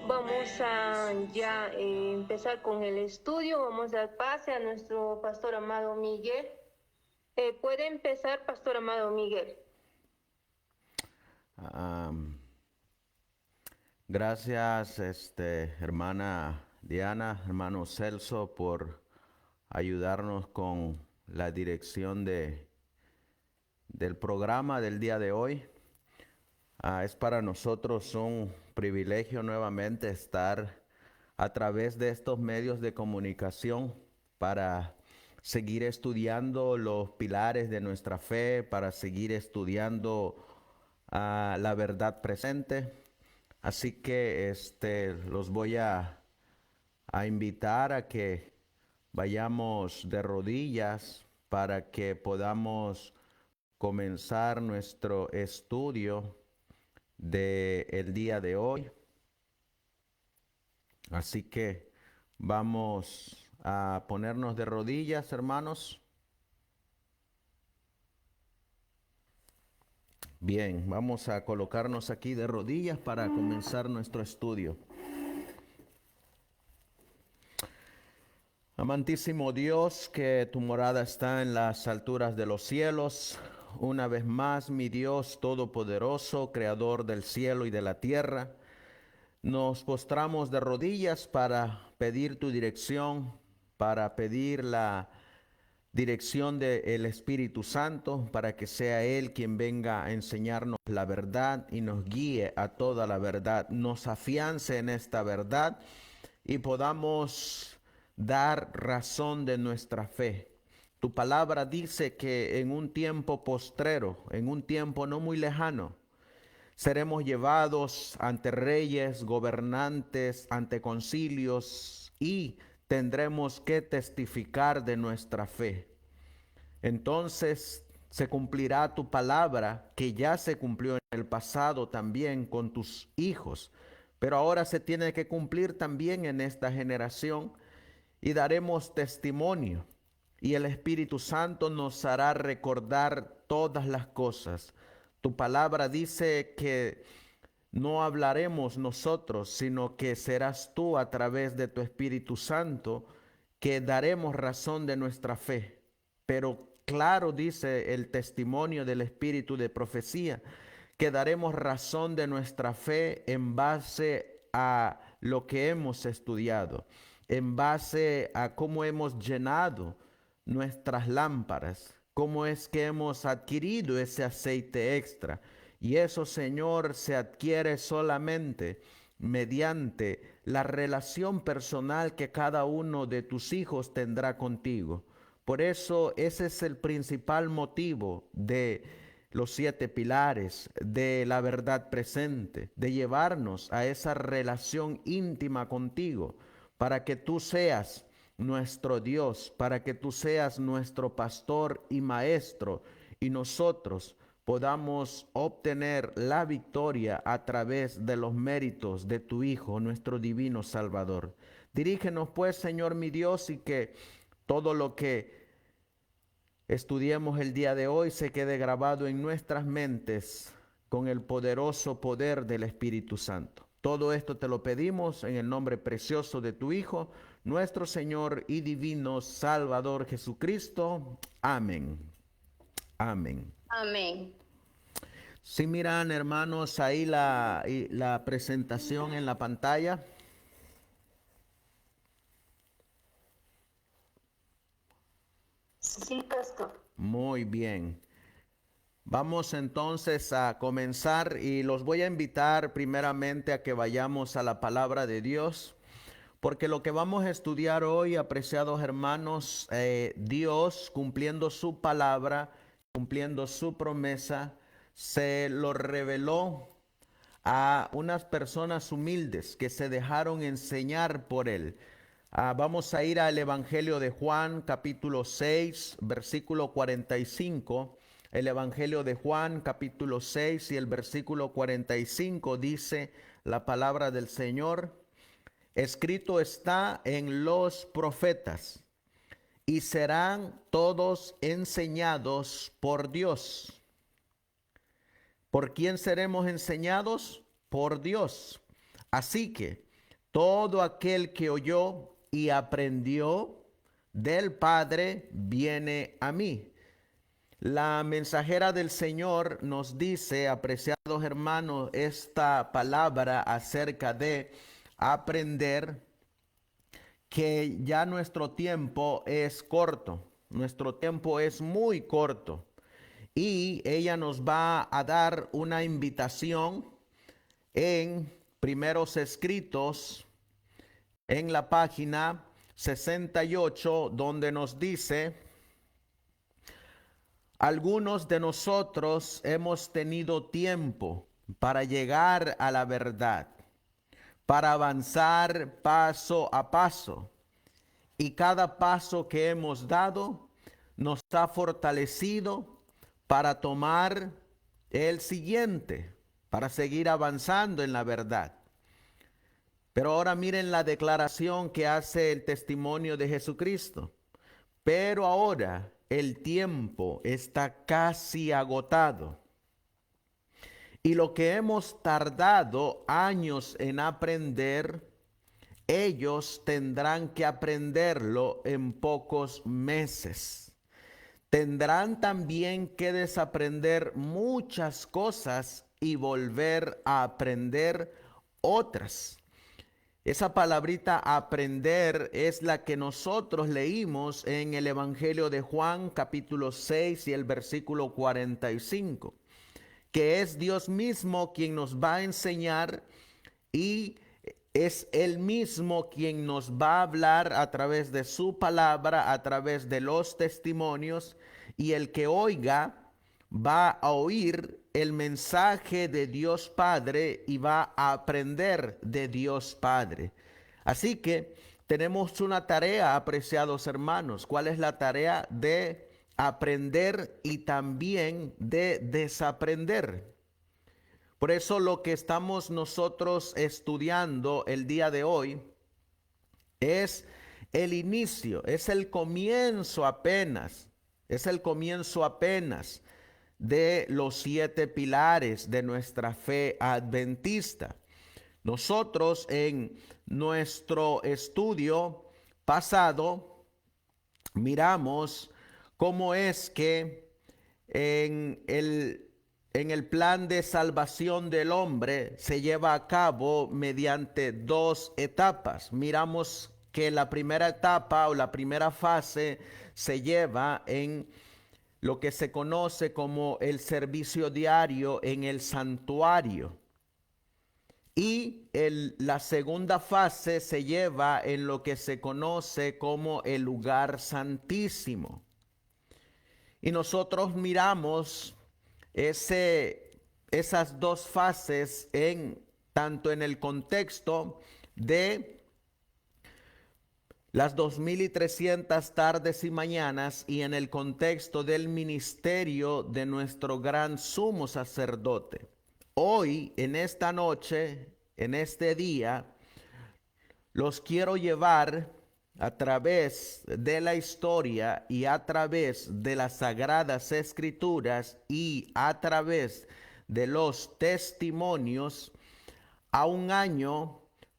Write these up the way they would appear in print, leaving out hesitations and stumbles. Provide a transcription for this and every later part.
Vamos a ya empezar con el estudio. Vamos a dar pase a nuestro pastor amado Miguel. ¿Puede empezar, pastor amado Miguel? Gracias, hermana Diana, hermano Celso, por ayudarnos con la dirección del programa del día de hoy. Es para nosotros un privilegio nuevamente estar a través de estos medios de comunicación para seguir estudiando los pilares de nuestra fe, para seguir estudiando la verdad presente. Así que los voy a invitar a que vayamos de rodillas para que podamos comenzar nuestro estudio del día de hoy. Así que vamos a ponernos de rodillas, hermanos. Bien, vamos a colocarnos aquí de rodillas para comenzar nuestro estudio. Amantísimo Dios, que tu morada está en las alturas de los cielos, una vez más, mi Dios todopoderoso, creador del cielo y de la tierra. Nos postramos de rodillas para pedir tu dirección, para pedir la dirección del Espíritu Santo, para que sea Él quien venga a enseñarnos la verdad y nos guíe a toda la verdad, nos afiance en esta verdad y podamos dar razón de nuestra fe. Tu palabra dice que en un tiempo postrero, en un tiempo no muy lejano, seremos llevados ante reyes, gobernantes, ante concilios y tendremos que testificar de nuestra fe. Entonces se cumplirá tu palabra que ya se cumplió en el pasado también con tus hijos, pero ahora se tiene que cumplir también en esta generación y daremos testimonio y el Espíritu Santo nos hará recordar todas las cosas. Tu palabra dice que no hablaremos nosotros, sino que serás tú a través de tu Espíritu Santo que daremos razón de nuestra fe. Pero claro dice el testimonio del Espíritu de profecía, que daremos razón de nuestra fe en base a lo que hemos estudiado, en base a cómo hemos llenado nuestras lámparas, cómo es que hemos adquirido ese aceite extra. Y eso, Señor, se adquiere solamente mediante la relación personal que cada uno de tus hijos tendrá contigo. Por eso ese es el principal motivo de los 7 pilares, de la verdad presente, de llevarnos a esa relación íntima contigo, para que tú seas nuestro Dios, para que tú seas nuestro pastor y maestro, y nosotros podamos obtener la victoria a través de los méritos de tu Hijo, nuestro divino Salvador. Dirígenos pues, Señor mi Dios, y que todo lo que estudiemos el día de hoy se quede grabado en nuestras mentes con el poderoso poder del Espíritu Santo. Todo esto te lo pedimos en el nombre precioso de tu Hijo, nuestro Señor y divino Salvador Jesucristo. Amén. Amén. Amén. Si miran, hermanos, ahí la presentación en la pantalla. Sí, pastor. Muy bien. Vamos entonces a comenzar y los voy a invitar primeramente a que vayamos a la palabra de Dios, porque lo que vamos a estudiar hoy, apreciados hermanos, Dios cumpliendo su palabra, cumpliendo su promesa, se lo reveló a unas personas humildes que se dejaron enseñar por Él. Vamos a ir al Evangelio de Juan, capítulo 6, versículo 45. El Evangelio de Juan, capítulo 6 y el versículo 45 dice la palabra del Señor: escrito está en los profetas, y serán todos enseñados por Dios. ¿Por quién seremos enseñados? Por Dios. Así que todo aquel que oyó y aprendió del Padre viene a mí. La mensajera del Señor nos dice, apreciados hermanos, esta palabra acerca de aprender, que ya nuestro tiempo es corto, nuestro tiempo es muy corto. Y ella nos va a dar una invitación en Primeros Escritos, en la página 68, donde nos dice: algunos de nosotros hemos tenido tiempo para llegar a la verdad, para avanzar paso a paso, y cada paso que hemos dado nos ha fortalecido para tomar el siguiente, para seguir avanzando en la verdad. Pero ahora miren la declaración que hace el testimonio de Jesucristo. Pero ahora el tiempo está casi agotado, y lo que hemos tardado años en aprender, ellos tendrán que aprenderlo en pocos meses. tendrán también que desaprender muchas cosas y volver a aprender otras. Esa palabrita aprender es la que nosotros leímos en el Evangelio de Juan capítulo 6 y el versículo 45, que es Dios mismo quien nos va a enseñar y es Él mismo quien nos va a hablar a través de su palabra, a través de los testimonios, y el que oiga va a oír el mensaje de Dios Padre y va a aprender de Dios Padre. Así que tenemos una tarea, apreciados hermanos. ¿Cuál es la tarea? De aprender y también de desaprender. Por eso lo que estamos nosotros estudiando el día de hoy es el inicio, es el comienzo apenas, de los 7 pilares de nuestra fe adventista. Nosotros en nuestro estudio pasado miramos cómo es que en el plan de salvación del hombre se lleva a cabo mediante 2 etapas. Miramos que la primera etapa o la primera fase se lleva en lo que se conoce como el servicio diario en el santuario. Y la segunda fase se lleva en lo que se conoce como el lugar santísimo. Y nosotros miramos esas 2 fases tanto en el contexto de las 2300 tardes y mañanas y en el contexto del ministerio de nuestro gran sumo sacerdote. Hoy, en esta noche, en este día, los quiero llevar a través de la historia y a través de las sagradas escrituras y a través de los testimonios a un año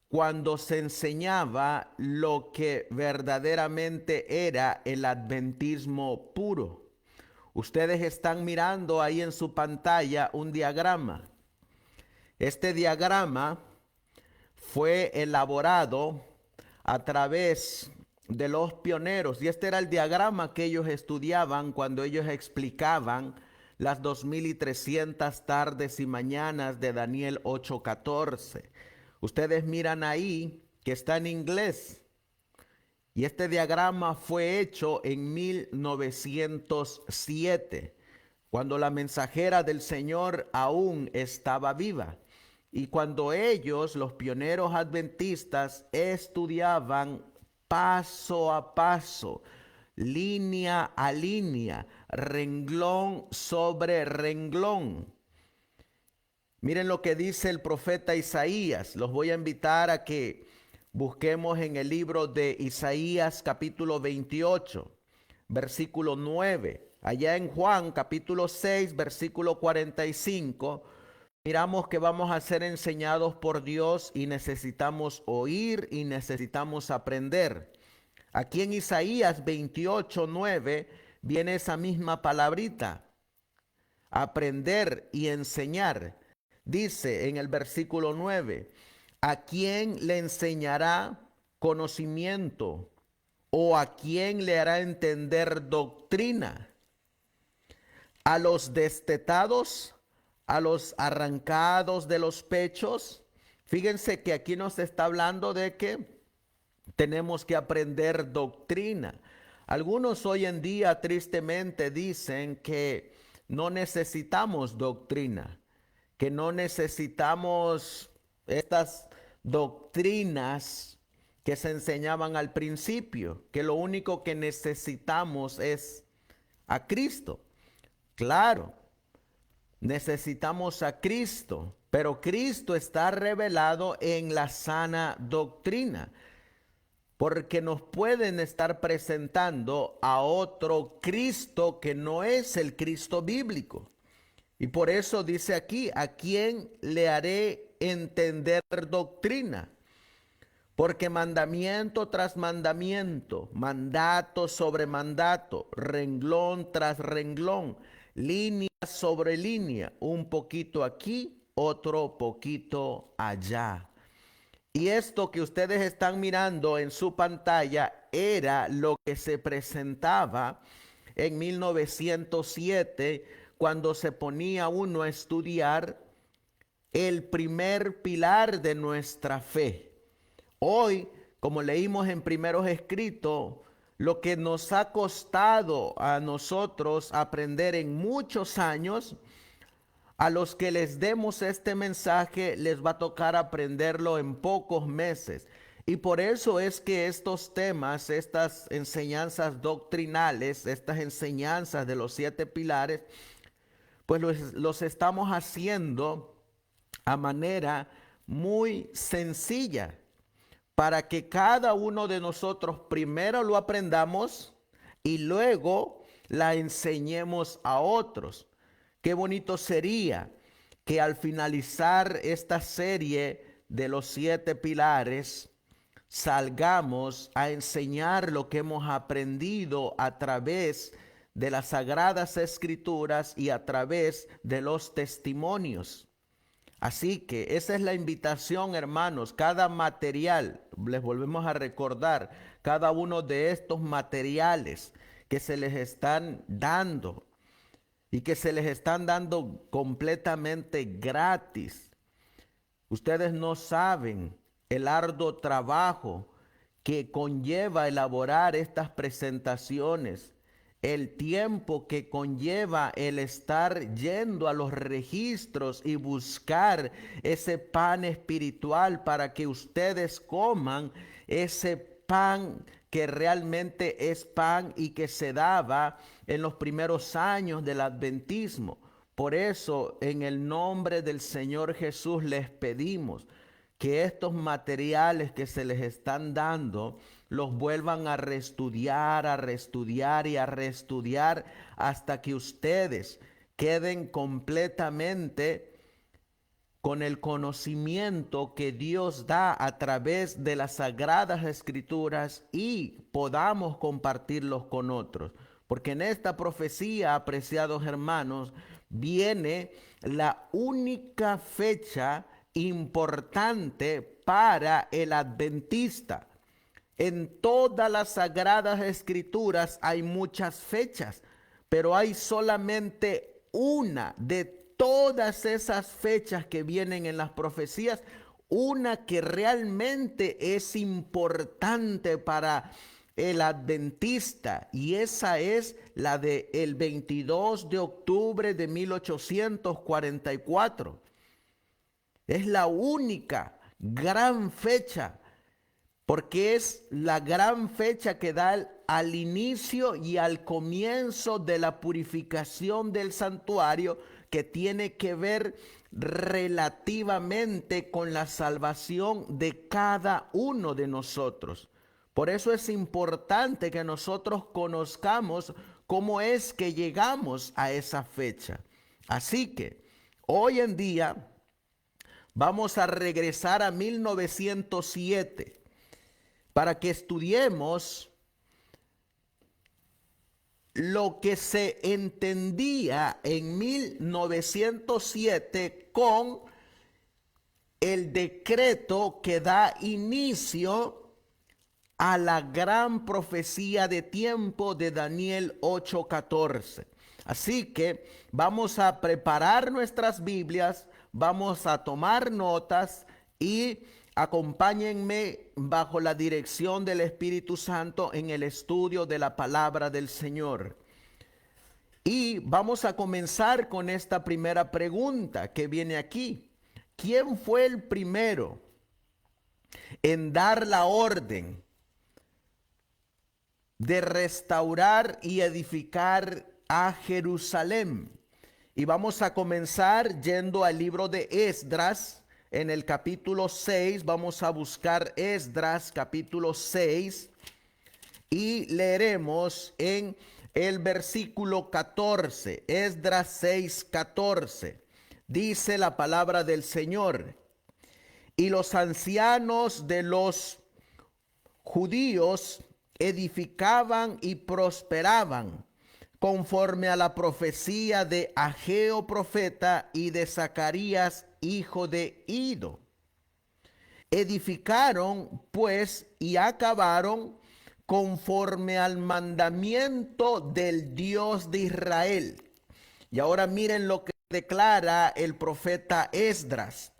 cuando se enseñaba lo que verdaderamente era el adventismo puro. Ustedes están mirando ahí en su pantalla un diagrama. Este diagrama fue elaborado a través de los pioneros, y este era el diagrama que ellos estudiaban cuando ellos explicaban las 2300 tardes y mañanas de Daniel 8:14. Ustedes miran ahí que está en inglés, y este diagrama fue hecho en 1907, cuando la mensajera del Señor aún estaba viva. Y cuando ellos, los pioneros adventistas, estudiaban paso a paso, línea a línea, renglón sobre renglón. Miren lo que dice el profeta Isaías. Los voy a invitar a que busquemos en el libro de Isaías capítulo 28, versículo 9. Allá en Juan capítulo 6, versículo 45. Miramos que vamos a ser enseñados por Dios y necesitamos oír y necesitamos aprender. Aquí en Isaías 28:9 viene esa misma palabrita, aprender y enseñar. Dice en el versículo 9, ¿a quién le enseñará conocimiento o a quién le hará entender doctrina? ¿A los destetados? ¿A los arrancados de los pechos? Fíjense que aquí nos está hablando de que tenemos que aprender doctrina. Algunos hoy en día tristemente dicen que no necesitamos doctrina, que no necesitamos estas doctrinas que se enseñaban al principio, que lo único que necesitamos es a Cristo. Claro, necesitamos a Cristo, pero Cristo está revelado en la sana doctrina, porque nos pueden estar presentando a otro Cristo que no es el Cristo bíblico. Y por eso dice aquí, ¿a quién le haré entender doctrina? Porque mandamiento tras mandamiento, mandato sobre mandato, renglón tras renglón, línea sobre línea, un poquito aquí, otro poquito allá. Y esto que ustedes están mirando en su pantalla era lo que se presentaba en 1907 cuando se ponía uno a estudiar el primer pilar de nuestra fe. Hoy, como leímos en primeros escritos, lo que nos ha costado a nosotros aprender en muchos años, a los que les demos este mensaje les va a tocar aprenderlo en pocos meses. Y por eso es que estos temas, estas enseñanzas doctrinales, estas enseñanzas de los 7 pilares, pues los estamos haciendo a manera muy sencilla para que cada uno de nosotros primero lo aprendamos y luego la enseñemos a otros. Qué bonito sería que al finalizar esta serie de los 7 pilares, salgamos a enseñar lo que hemos aprendido a través de las Sagradas Escrituras y a través de los testimonios. Así que esa es la invitación, hermanos. Cada material, les volvemos a recordar, cada uno de estos materiales que se les están dando y que se les están dando completamente gratis. Ustedes no saben el arduo trabajo que conlleva elaborar estas presentaciones, el tiempo que conlleva el estar yendo a los registros y buscar ese pan espiritual para que ustedes coman ese pan que realmente es pan y que se daba en los primeros años del adventismo. Por eso, en el nombre del Señor Jesús les pedimos que estos materiales que se les están dando los vuelvan a reestudiar y a reestudiar hasta que ustedes queden completamente con el conocimiento que Dios da a través de las Sagradas Escrituras y podamos compartirlos con otros. Porque en esta profecía, apreciados hermanos, viene la única fecha importante para el adventista. En todas las Sagradas Escrituras hay muchas fechas, pero hay solamente una de todas esas fechas que vienen en las profecías, una que realmente es importante para el adventista, y esa es la del 22 de octubre de 1844. Es la única gran fecha, porque es la gran fecha que da al inicio y al comienzo de la purificación del santuario, que tiene que ver relativamente con la salvación de cada uno de nosotros. Por eso es importante que nosotros conozcamos cómo es que llegamos a esa fecha. Así que hoy en día vamos a regresar a 1907 para que estudiemos lo que se entendía en 1907 con el decreto que da inicio a la gran profecía de tiempo de Daniel 8:14. Así que vamos a preparar nuestras Biblias, vamos a tomar notas y acompáñenme bajo la dirección del Espíritu Santo en el estudio de la palabra del Señor. Y vamos a comenzar con esta primera pregunta que viene aquí. ¿Quién fue el primero en dar la orden de restaurar y edificar a Jerusalén? Y vamos a comenzar yendo al libro de Esdras. En el capítulo 6, vamos a buscar Esdras capítulo 6 y leeremos en el versículo 14, Esdras 6:14. Dice la palabra del Señor: y los ancianos de los judíos edificaban y prosperaban conforme a la profecía de Ageo profeta y de Zacarías hijo de Ido. Edificaron pues y acabaron conforme al mandamiento del Dios de Israel. Y ahora miren lo que declara el profeta Esdras.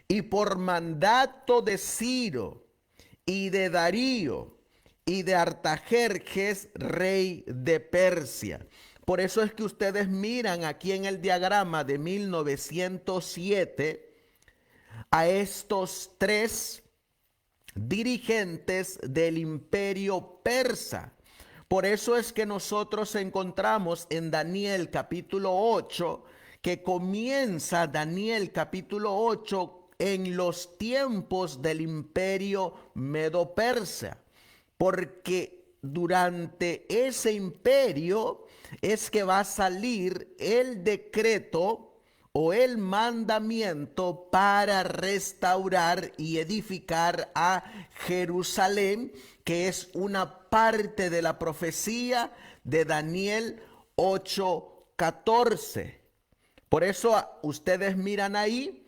Y por mandato de Ciro y de Darío y de Artajerjes, rey de Persia. Por eso es que ustedes miran aquí en el diagrama de 1907 a estos tres dirigentes del imperio persa. Por eso es que nosotros encontramos en Daniel capítulo 8, que comienza Daniel capítulo 8 en los tiempos del imperio medo-persa, porque durante ese imperio es que va a salir el decreto o el mandamiento para restaurar y edificar a Jerusalén, que es una parte de la profecía de Daniel 8:14. Por eso ustedes miran ahí,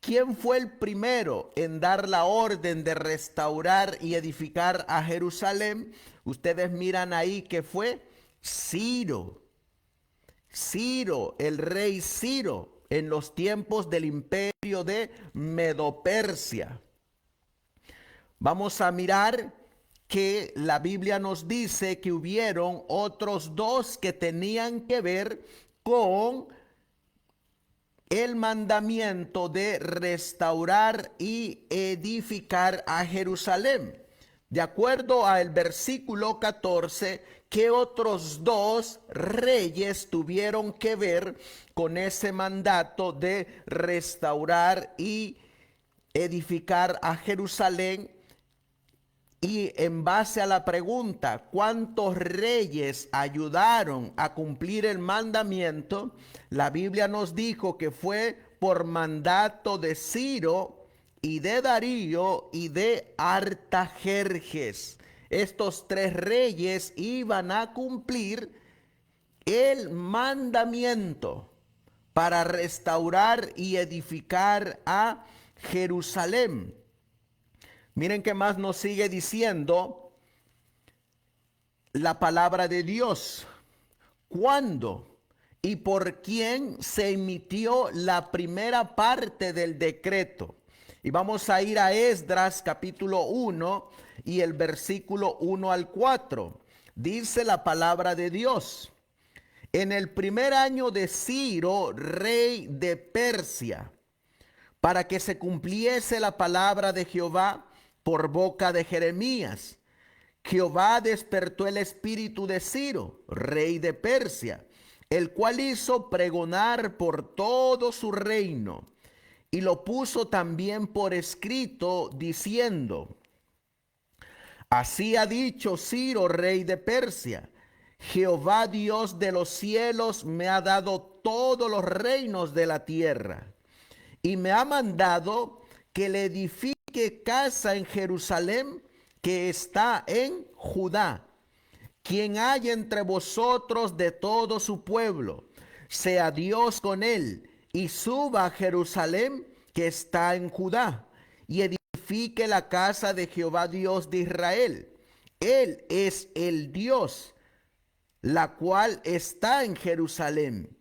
¿quién fue el primero en dar la orden de restaurar y edificar a Jerusalén? Ustedes miran ahí que fue Ciro. Ciro, el rey Ciro, en los tiempos del imperio de Medo-Persia. Vamos a mirar que la Biblia nos dice que hubieron otros dos que tenían que ver con el mandamiento de restaurar y edificar a Jerusalén. De acuerdo al versículo 14, ¿qué otros dos reyes tuvieron que ver con ese mandato de restaurar y edificar a Jerusalén? Y en base a la pregunta, ¿cuántos reyes ayudaron a cumplir el mandamiento? La Biblia nos dijo que fue por mandato de Ciro y de Darío y de Artajerjes. Estos tres reyes iban a cumplir el mandamiento para restaurar y edificar a Jerusalén. Miren qué más nos sigue diciendo la palabra de Dios. ¿Cuándo y por quién se emitió la primera parte del decreto? Y vamos a ir a Esdras capítulo 1 y el versículo 1 al 4. Dice la palabra de Dios: en el primer año de Ciro, rey de Persia, para que se cumpliese la palabra de Jehová por boca de Jeremías, Jehová despertó el espíritu de Ciro, rey de Persia, el cual hizo pregonar por todo su reino, y lo puso también por escrito, diciendo: así ha dicho Ciro, rey de Persia, Jehová Dios de los cielos me ha dado todos los reinos de la tierra, y me ha mandado que le edifique casa en Jerusalén, que está en Judá. Quien haya entre vosotros de todo su pueblo, sea Dios con él, y suba a Jerusalén, que está en Judá, y edifique la casa de Jehová Dios de Israel. Él es el Dios, la cual está en Jerusalén.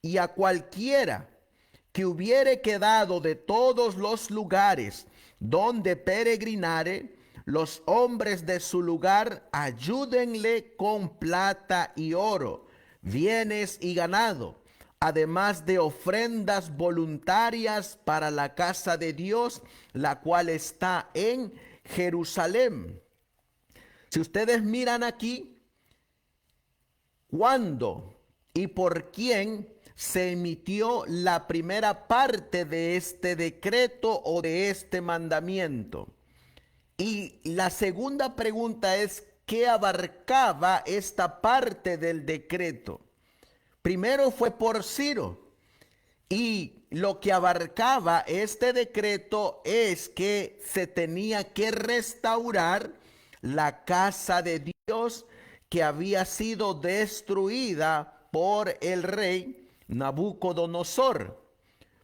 Y a cualquiera que hubiere quedado de todos los lugares donde peregrinare, los hombres de su lugar ayúdenle con plata y oro, bienes y ganado, además de ofrendas voluntarias para la casa de Dios, la cual está en Jerusalén. Si ustedes miran aquí, ¿cuándo y por quién se emitió la primera parte de este decreto o de este mandamiento? Y la segunda pregunta es, ¿qué abarcaba esta parte del decreto? Primero fue por Ciro, y lo que abarcaba este decreto es que se tenía que restaurar la casa de Dios que había sido destruida por el rey Nabucodonosor.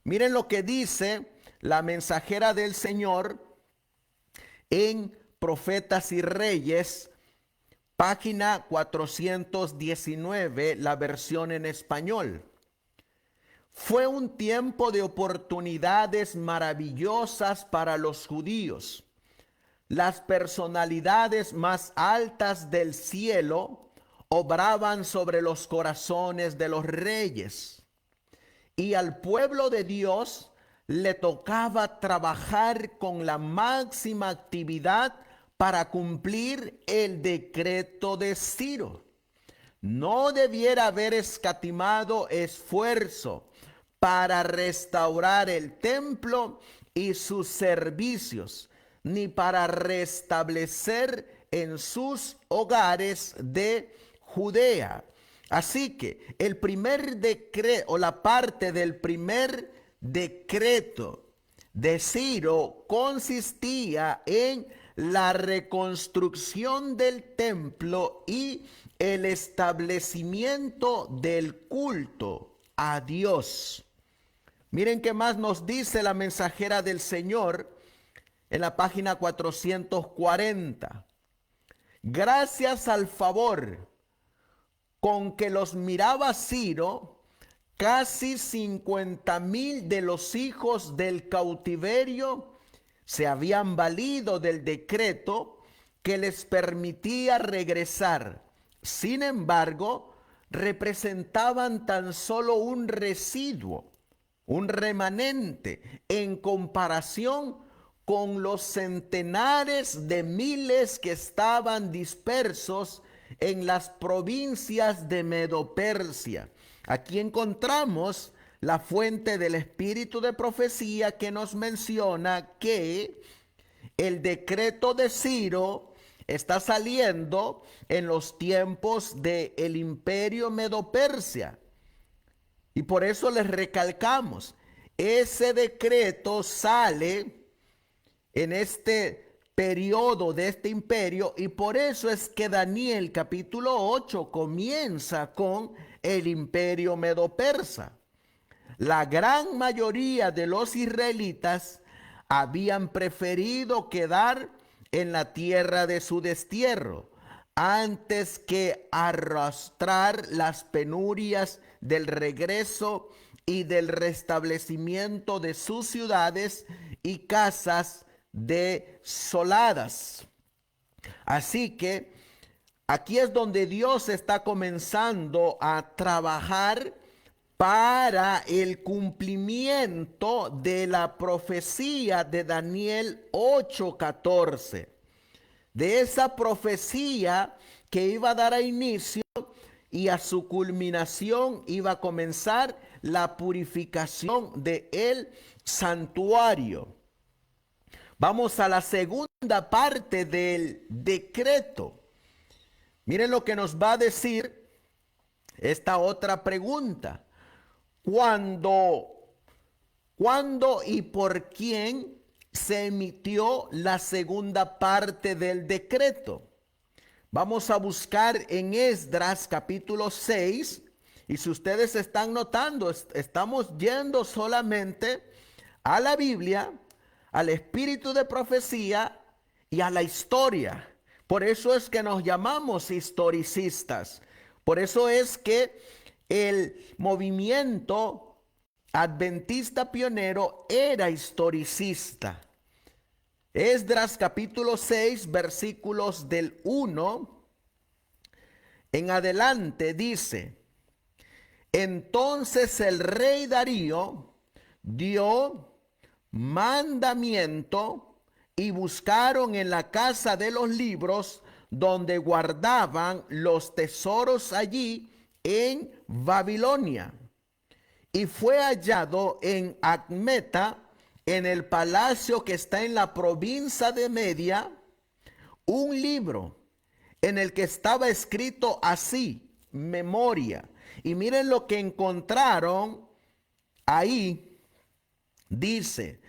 Miren lo que dice la mensajera del Señor en Profetas y Reyes, página 419, la versión en español. Fue un tiempo de oportunidades maravillosas para los judíos. Las personalidades más altas del cielo obraban sobre los corazones de los reyes. Y al pueblo de Dios le tocaba trabajar con la máxima actividad para cumplir el decreto de Ciro. No debiera haber escatimado esfuerzo para restaurar el templo y sus servicios, ni para restablecer en sus hogares de Judea. Así que el primer decreto, o la parte del primer decreto de Ciro, consistía en la reconstrucción del templo y el establecimiento del culto a Dios. Miren qué más nos dice la mensajera del Señor en la página 440. Gracias al favor con que los miraba Ciro, casi 50,000 de los hijos del cautiverio se habían valido del decreto que les permitía regresar. Sin embargo, representaban tan solo un residuo, un remanente, en comparación con los centenares de miles que estaban dispersos en las provincias de Medo-Persia. Aquí encontramos la fuente del espíritu de profecía que nos menciona que el decreto de Ciro está saliendo en los tiempos del imperio Medo-Persia. Y por eso les recalcamos, ese decreto sale en este periodo de este imperio, y por eso es que Daniel capítulo 8 comienza con el imperio Medo-Persa. La gran mayoría de los israelitas habían preferido quedar en la tierra de su destierro antes que arrastrar las penurias del regreso y del restablecimiento de sus ciudades y casas desoladas. Así que aquí es donde Dios está comenzando a trabajar para el cumplimiento de la profecía de Daniel 8:14. De esa profecía que iba a dar a inicio y a su culminación iba a comenzar la purificación del santuario. Vamos a la segunda parte del decreto. Miren lo que nos va a decir esta otra pregunta. ¿Cuándo y por quién se emitió la segunda parte del decreto? Vamos a buscar en Esdras capítulo 6. Y si ustedes están notando, estamos yendo solamente a la Biblia, al espíritu de profecía y a la historia. Por eso es que nos llamamos historicistas. Por eso es que el movimiento adventista pionero era historicista. Esdras capítulo 6, versículos del 1 en adelante dice: entonces el rey Darío dio mandamiento y buscaron en la casa de los libros donde guardaban los tesoros allí en Babilonia. Y fue hallado en Acmeta, en el palacio que está en la provincia de Media, un libro en el que estaba escrito así, memoria. Y miren lo que encontraron ahí. Dice: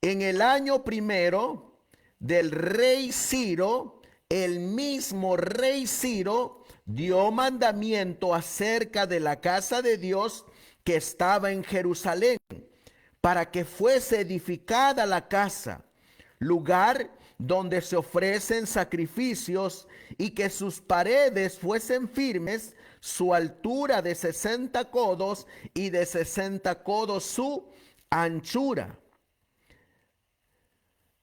en el año primero del rey Ciro, el mismo rey Ciro dio mandamiento acerca de la casa de Dios que estaba en Jerusalén, para que fuese edificada la casa, lugar donde se ofrecen sacrificios, y que sus paredes fuesen firmes, su altura de 60 codos y de 60 codos su anchura.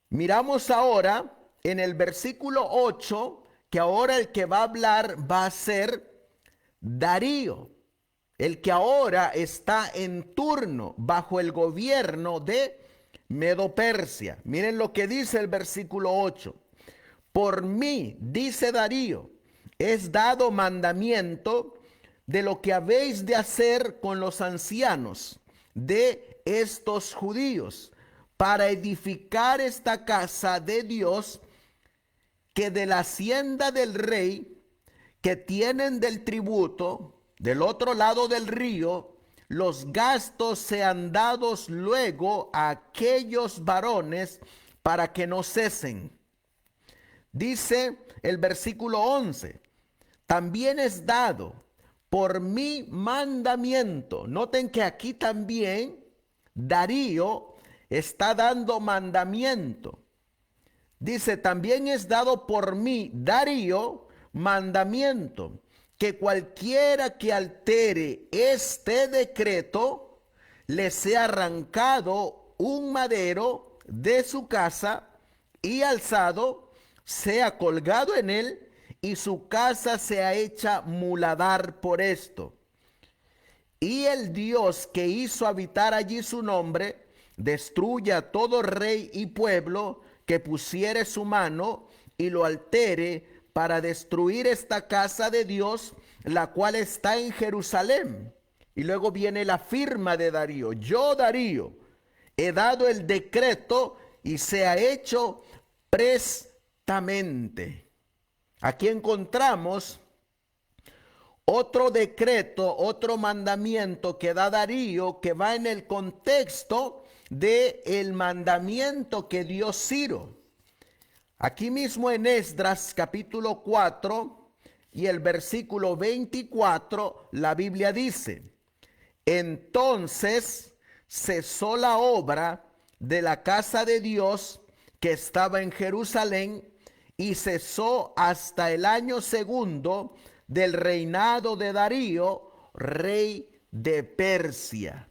Miramos ahora en el versículo 8 que ahora el que va a hablar va a ser Darío, el que ahora está en turno bajo el gobierno de Medo-Persia. Miren lo que dice el versículo 8. Por mí, dice Darío, es dado mandamiento de lo que habéis de hacer con los ancianos de estos judíos para edificar esta casa de Dios, que de la hacienda del rey que tienen del tributo del otro lado del río, los gastos sean dados luego a aquellos varones para que no cesen. Dice el versículo 11, también es dado por mi mandamiento. Noten que aquí también Darío está dando mandamiento. Dice, también es dado por mí, Darío, mandamiento, que cualquiera que altere este decreto, le sea arrancado un madero de su casa y alzado, sea colgado en él, y su casa sea hecha muladar por esto. Y el Dios que hizo habitar allí su nombre, destruya a todo rey y pueblo que pusiere su mano y lo altere para destruir esta casa de Dios, la cual está en Jerusalén. Y luego viene la firma de Darío. Yo, Darío, he dado el decreto y se ha hecho prestamente. Aquí encontramos otro decreto, otro mandamiento que da Darío, que va en el contexto del mandamiento que dio Ciro. Aquí mismo en Esdras capítulo 4 y el versículo 24, la Biblia dice, entonces cesó la obra de la casa de Dios que estaba en Jerusalén, y cesó hasta el año segundo del reinado de Darío, rey de Persia.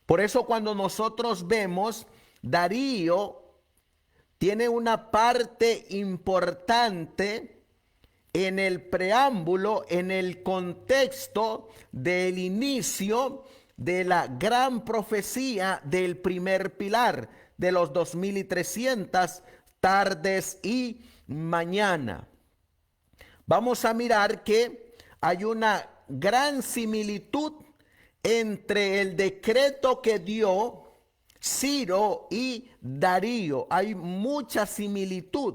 Por eso cuando nosotros vemos, Darío tiene una parte importante en el preámbulo, en el contexto del inicio de la gran profecía del primer pilar, de los 2300 tardes y mañana. Vamos a mirar que hay una gran similitud entre el decreto que dio Ciro y Darío. Hay mucha similitud.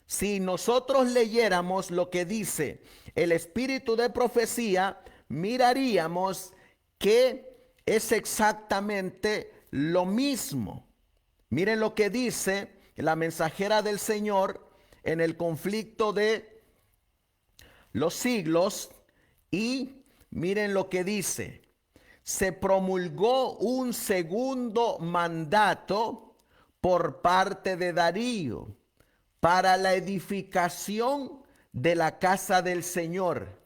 Si nosotros leyéramos lo que dice el espíritu de profecía, miraríamos que es exactamente lo mismo. Miren lo que dice la mensajera del Señor en el conflicto de los siglos, y miren lo que dice. Se promulgó un segundo mandato por parte de Darío para la edificación de la casa del Señor,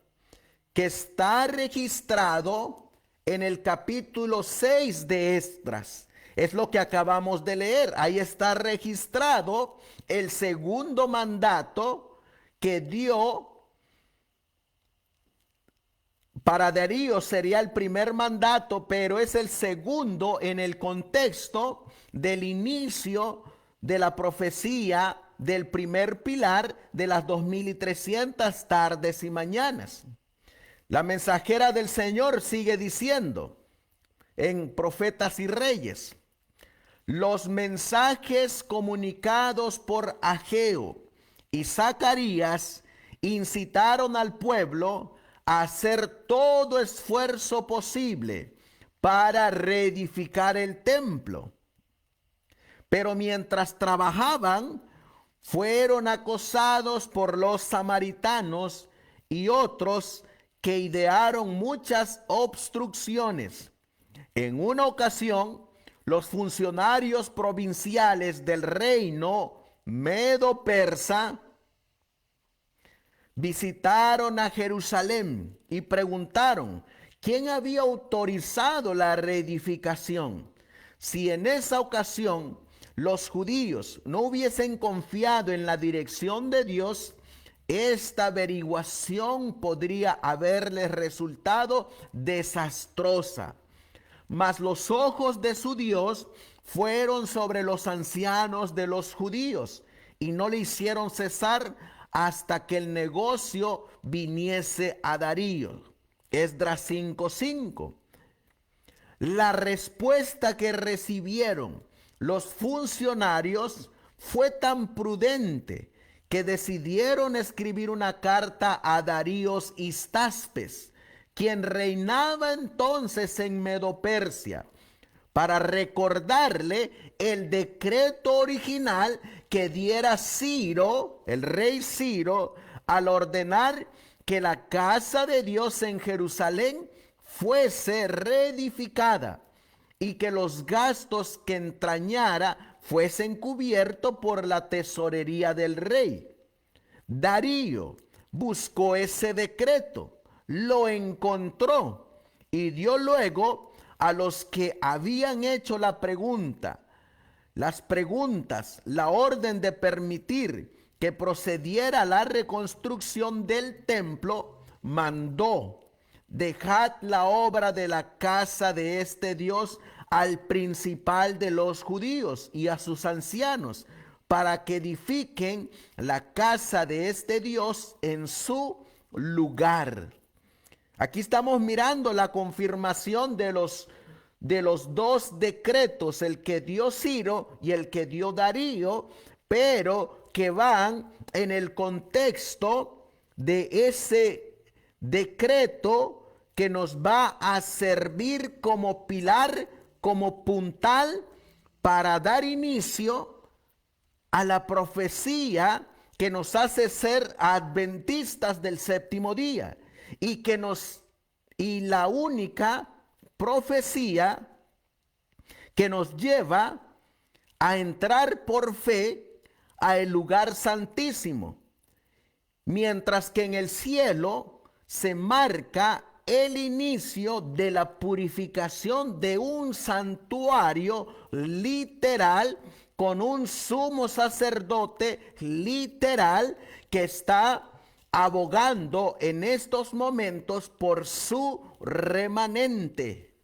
que está registrado en el capítulo 6 de Esdras. Es lo que acabamos de leer. Ahí está registrado el segundo mandato que dio. Para Darío sería el primer mandato, pero es el segundo en el contexto del inicio de la profecía del primer pilar de las 2300 tardes y mañanas. La mensajera del Señor sigue diciendo en Profetas y Reyes, los mensajes comunicados por Ageo y Zacarías incitaron al pueblo a hacer todo esfuerzo posible para reedificar el templo. Pero mientras trabajaban, fueron acosados por los samaritanos y otros que idearon muchas obstrucciones. En una ocasión, los funcionarios provinciales del reino medo-persa visitaron a Jerusalén y preguntaron quién había autorizado la reedificación. Si en esa ocasión los judíos no hubiesen confiado en la dirección de Dios, esta averiguación podría haberles resultado desastrosa. Mas los ojos de su Dios fueron sobre los ancianos de los judíos y no le hicieron cesar hasta que el negocio viniese a Darío. Esdras 5:5. La respuesta que recibieron los funcionarios fue tan prudente que decidieron escribir una carta a Darío Histaspes, quien reinaba entonces en Medo-Persia, para recordarle el decreto original que diera Ciro, el rey Ciro, al ordenar que la casa de Dios en Jerusalén fuese reedificada y que los gastos que entrañara fuesen cubiertos por la tesorería del rey. Darío buscó ese decreto, lo encontró y dio luego a los que habían hecho las preguntas, la orden de permitir que procediera la reconstrucción del templo, mandó: dejad la obra de la casa de este Dios al principal de los judíos y a sus ancianos, para que edifiquen la casa de este Dios en su lugar. Aquí estamos mirando la confirmación de los dos decretos, el que dio Ciro y el que dio Darío, pero que van en el contexto de ese decreto que nos va a servir como pilar, como puntal para dar inicio a la profecía que nos hace ser adventistas del séptimo día y la única profecía que nos lleva a entrar por fe al lugar santísimo, mientras que en el cielo se marca el inicio de la purificación de un santuario literal, con un sumo sacerdote literal que está abogando en estos momentos por su remanente.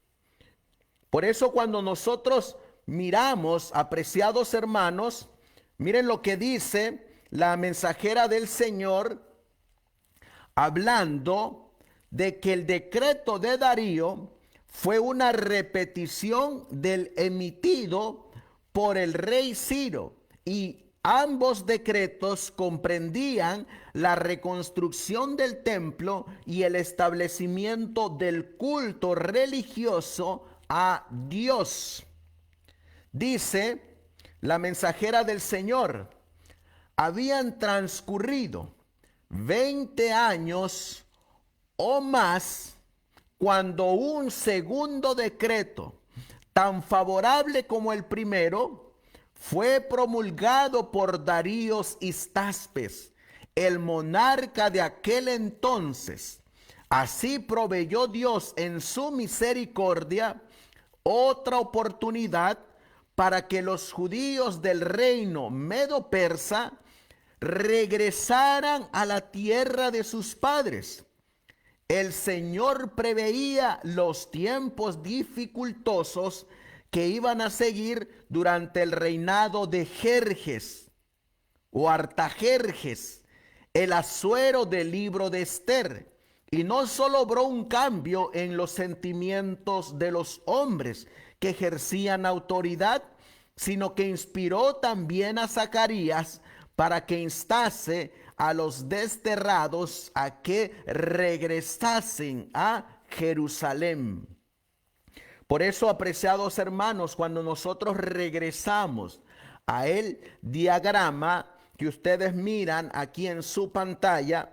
Por eso cuando nosotros miramos, apreciados hermanos, miren lo que dice la mensajera del Señor, hablando de que el decreto de Darío fue una repetición del emitido por el rey Ciro, y ambos decretos comprendían la reconstrucción del templo y el establecimiento del culto religioso a Dios. Dice la mensajera del Señor: habían transcurrido 20 años o más cuando un segundo decreto, tan favorable como el primero, fue promulgado por Darío Histaspes, el monarca de aquel entonces. Así proveyó Dios en su misericordia otra oportunidad para que los judíos del reino medo-persa regresaran a la tierra de sus padres. El Señor preveía los tiempos dificultosos que iban a seguir durante el reinado de Jerjes o Artajerjes, el Asuero del libro de Esther. Y no solo obró un cambio en los sentimientos de los hombres que ejercían autoridad, sino que inspiró también a Zacarías para que instase a los desterrados a que regresasen a Jerusalén. Por eso, apreciados hermanos, cuando nosotros regresamos a el diagrama que ustedes miran aquí en su pantalla,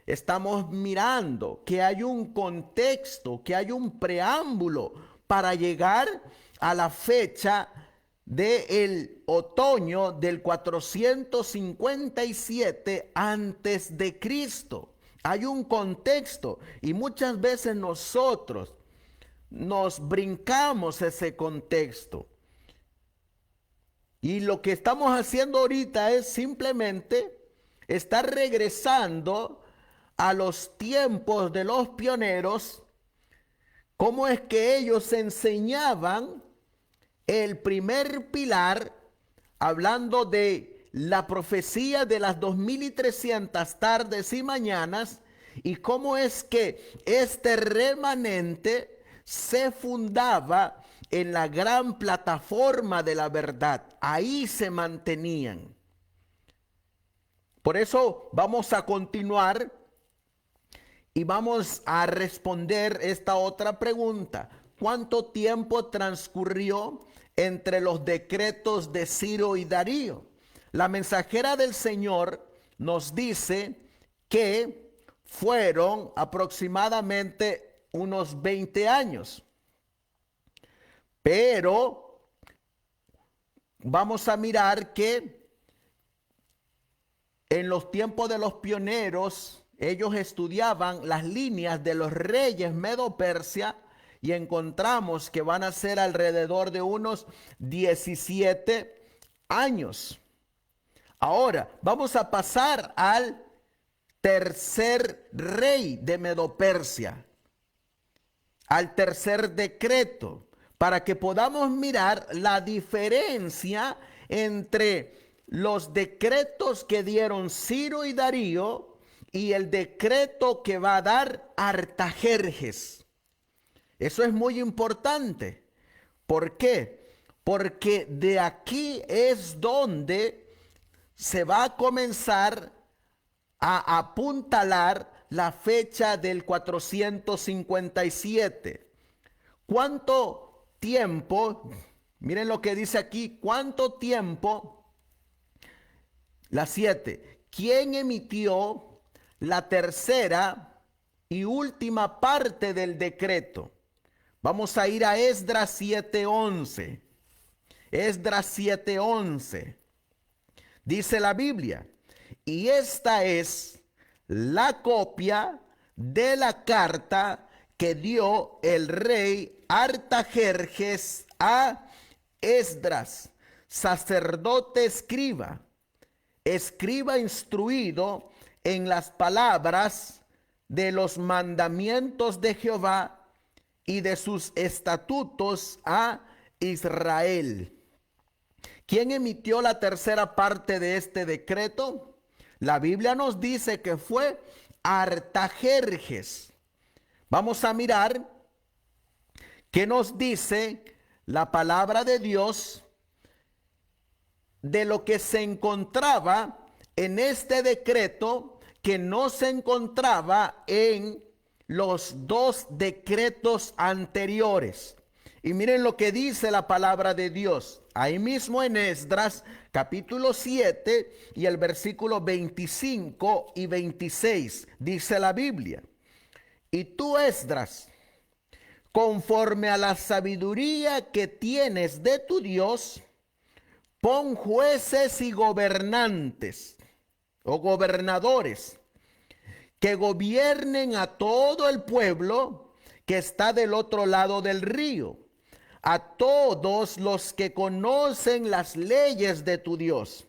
estamos mirando que hay un contexto, que hay un preámbulo para llegar a la fecha del otoño del 457 antes de Cristo. Hay un contexto y muchas veces nosotros nos brincamos ese contexto. Y lo que estamos haciendo ahorita es simplemente estar regresando a los tiempos de los pioneros, cómo es que ellos enseñaban el primer pilar, hablando de la profecía de las 2300 tardes y mañanas, y cómo es que este remanente se fundaba en la gran plataforma de la verdad. Ahí se mantenían. Por eso vamos a continuar y vamos a responder esta otra pregunta. ¿Cuánto tiempo transcurrió entre los decretos de Ciro y Darío? La mensajera del Señor nos dice que fueron aproximadamente unos 20 años. Pero vamos a mirar que en los tiempos de los pioneros, ellos estudiaban las líneas de los reyes Medo-Persia y encontramos que van a ser alrededor de unos 17 años. Ahora, vamos a pasar al tercer rey de Medo-Persia, al tercer decreto, para que podamos mirar la diferencia entre los decretos que dieron Ciro y Darío y el decreto que va a dar Artajerjes. Eso es muy importante. ¿Por qué? Porque de aquí es donde se va a comenzar a apuntalar la fecha del 457. ¿Cuánto tiempo? Miren lo que dice aquí. ¿Cuánto tiempo? La 7. ¿Quién emitió la tercera y última parte del decreto? Vamos a ir a Esdras 7:11. Esdras 7:11. Dice la Biblia: y esta es la copia de la carta que dio el rey Artajerjes a Esdras, sacerdote escriba instruido en las palabras de los mandamientos de Jehová y de sus estatutos a Israel. ¿Quién emitió la tercera parte de este decreto? La Biblia nos dice que fue Artajerjes. Vamos a mirar qué nos dice la palabra de Dios de lo que se encontraba en este decreto que no se encontraba en los dos decretos anteriores. Y miren lo que dice la palabra de Dios. Ahí mismo en Esdras, capítulo 7 y el versículo 25 y 26, dice la Biblia: y tú, Esdras, conforme a la sabiduría que tienes de tu Dios, pon jueces y gobernantes o gobernadores que gobiernen a todo el pueblo que está del otro lado del río, a todos los que conocen las leyes de tu Dios,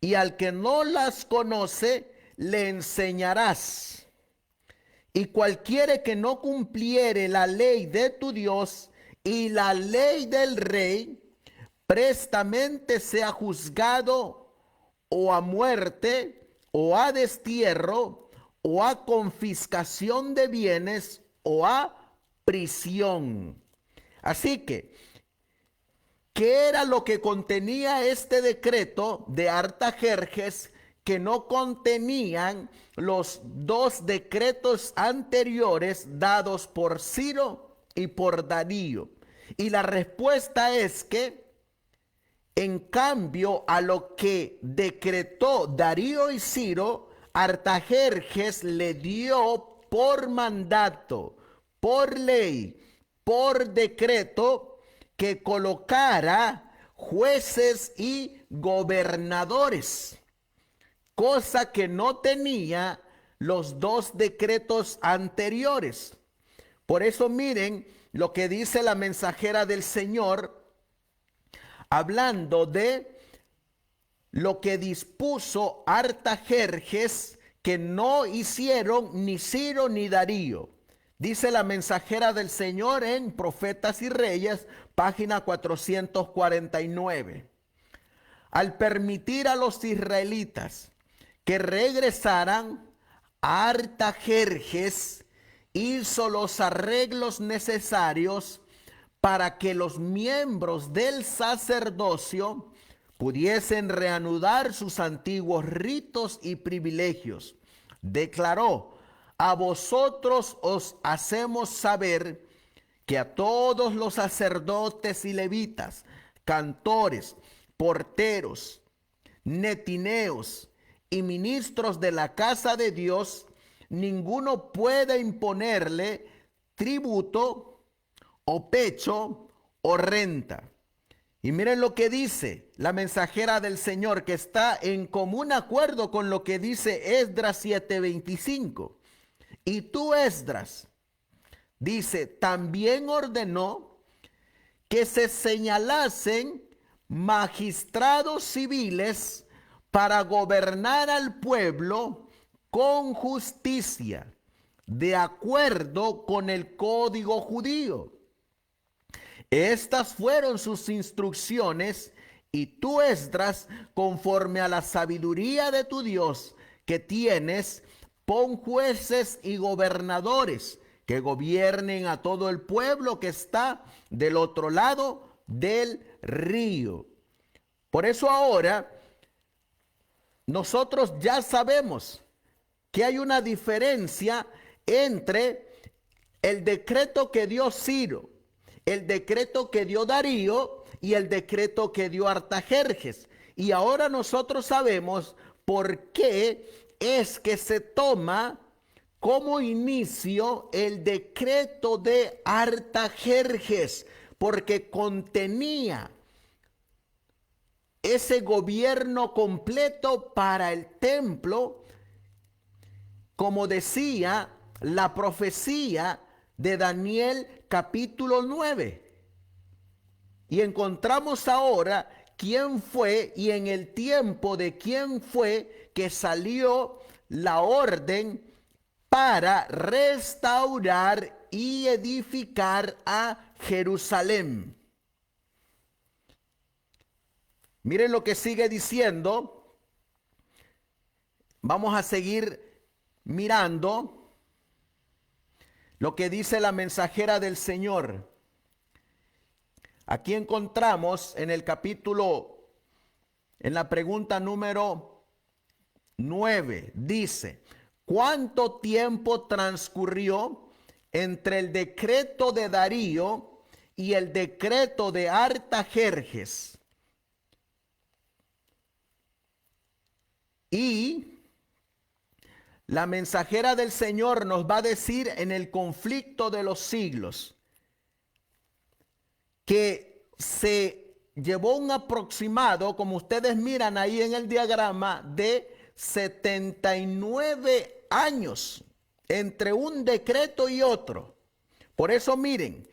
y al que no las conoce le enseñarás. Y cualquiera que no cumpliere la ley de tu Dios y la ley del rey, prestamente sea juzgado o a muerte, o a destierro, o a confiscación de bienes, o a prisión. Así que, ¿qué era lo que contenía este decreto de Artajerjes que no contenían los dos decretos anteriores dados por Ciro y por Darío? Y la respuesta es que En cambio, a lo que decretó Darío y Ciro, Artajerjes le dio por mandato, por ley, por decreto, que colocara jueces y gobernadores, cosa que no tenía los dos decretos anteriores. Por eso miren lo que dice la mensajera del Señor, hablando de lo que dispuso Artajerjes, que no hicieron ni Ciro ni Darío. Dice la mensajera del Señor en Profetas y Reyes, página 449. Al permitir a los israelitas que regresaran, Artajerjes hizo los arreglos necesarios para que los miembros del sacerdocio pudiesen reanudar sus antiguos ritos y privilegios. Declaró: a vosotros os hacemos saber que a todos los sacerdotes y levitas, cantores, porteros, netineos y ministros de la casa de Dios, ninguno puede imponerle tributo o pecho o renta. Y miren lo que dice la mensajera del Señor, que está en común acuerdo con lo que dice Esdras 7:25. Y tú, Esdras, dice, también ordenó que se señalasen magistrados civiles para gobernar al pueblo con justicia, de acuerdo con el código judío. Estas fueron sus instrucciones, y tú, Esdras, conforme a la sabiduría de tu Dios que tienes, pon jueces y gobernadores que gobiernen a todo el pueblo que está del otro lado del río. Por eso ahora nosotros ya sabemos que hay una diferencia entre el decreto que dio Ciro, el decreto que dio Darío y el decreto que dio Artajerjes. Y ahora nosotros sabemos por qué es que se toma como inicio el decreto de Artajerjes, porque contenía ese gobierno completo para el templo, como decía la profecía de Daniel capítulo 9. Y encontramos ahora quién fue y en el tiempo de quién fue que salió la orden para restaurar y edificar a Jerusalén. Miren lo que sigue diciendo. Vamos a seguir mirando lo que dice la mensajera del Señor. Aquí encontramos en el capítulo, en la pregunta número 9, dice: ¿cuánto tiempo transcurrió entre el decreto de Darío y el decreto de Artajerjes? Y la mensajera del Señor nos va a decir en el conflicto de los siglos que se llevó un aproximado, como ustedes miran ahí en el diagrama, de 79 años entre un decreto y otro. Por eso miren,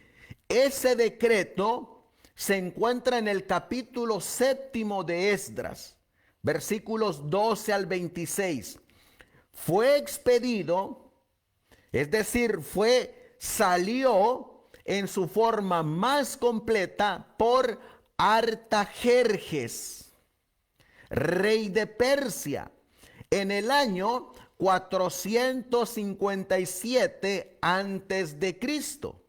ese decreto se encuentra en el capítulo 7 de Esdras, versículos 12 al 26. Fue expedido, es decir, salió en su forma más completa por Artajerjes, rey de Persia, en el año 457 antes de Cristo.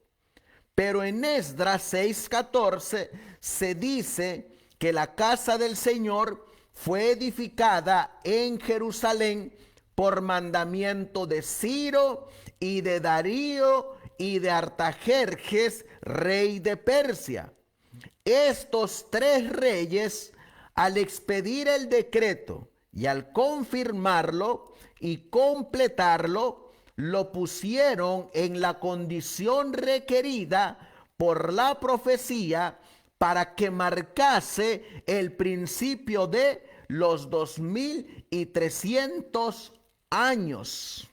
Pero en Esdras 6:14 se dice que la casa del Señor fue edificada en Jerusalén por mandamiento de Ciro y de Darío y de Artajerjes, rey de Persia. estos tres reyes, al expedir el decreto y al confirmarlo y completarlo, lo pusieron en la condición requerida por la profecía para que marcase el principio de los 2300 años.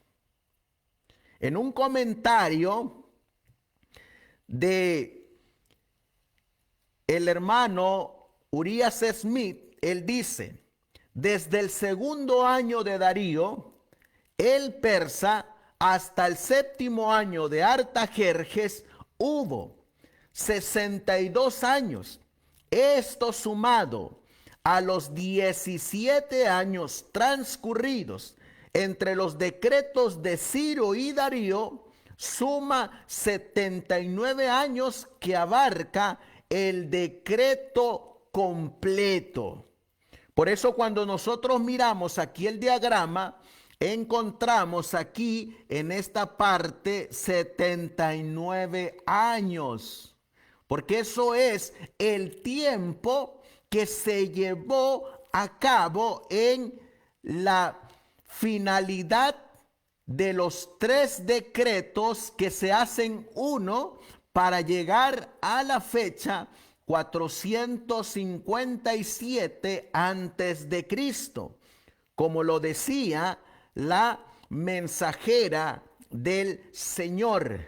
En un comentario de el hermano Urias Smith, él dice: desde el segundo año de Darío, el persa, hasta el séptimo año de Artajerjes, hubo 62 años. Esto sumado a los 17 años transcurridos entre los decretos de Ciro y Darío, suma 79 años que abarca el decreto completo. Por eso cuando nosotros miramos aquí el diagrama, encontramos aquí en esta parte 79 años, porque eso es el tiempo que se llevó a cabo en la finalidad de los tres decretos que se hacen uno para llegar a la fecha 457 antes de Cristo, como lo decía la mensajera del Señor.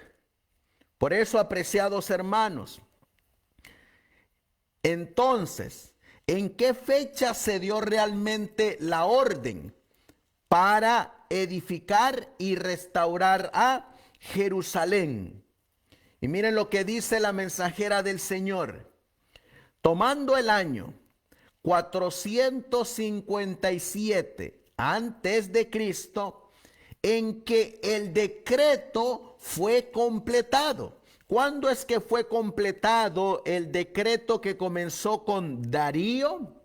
Por eso, apreciados hermanos, entonces, ¿en qué fecha se dio realmente la orden para edificar y restaurar a Jerusalén? Y miren lo que dice la mensajera del Señor: tomando el año 457 antes de Cristo, en que el decreto fue completado. ¿Cuándo es que fue completado el decreto que comenzó con Darío?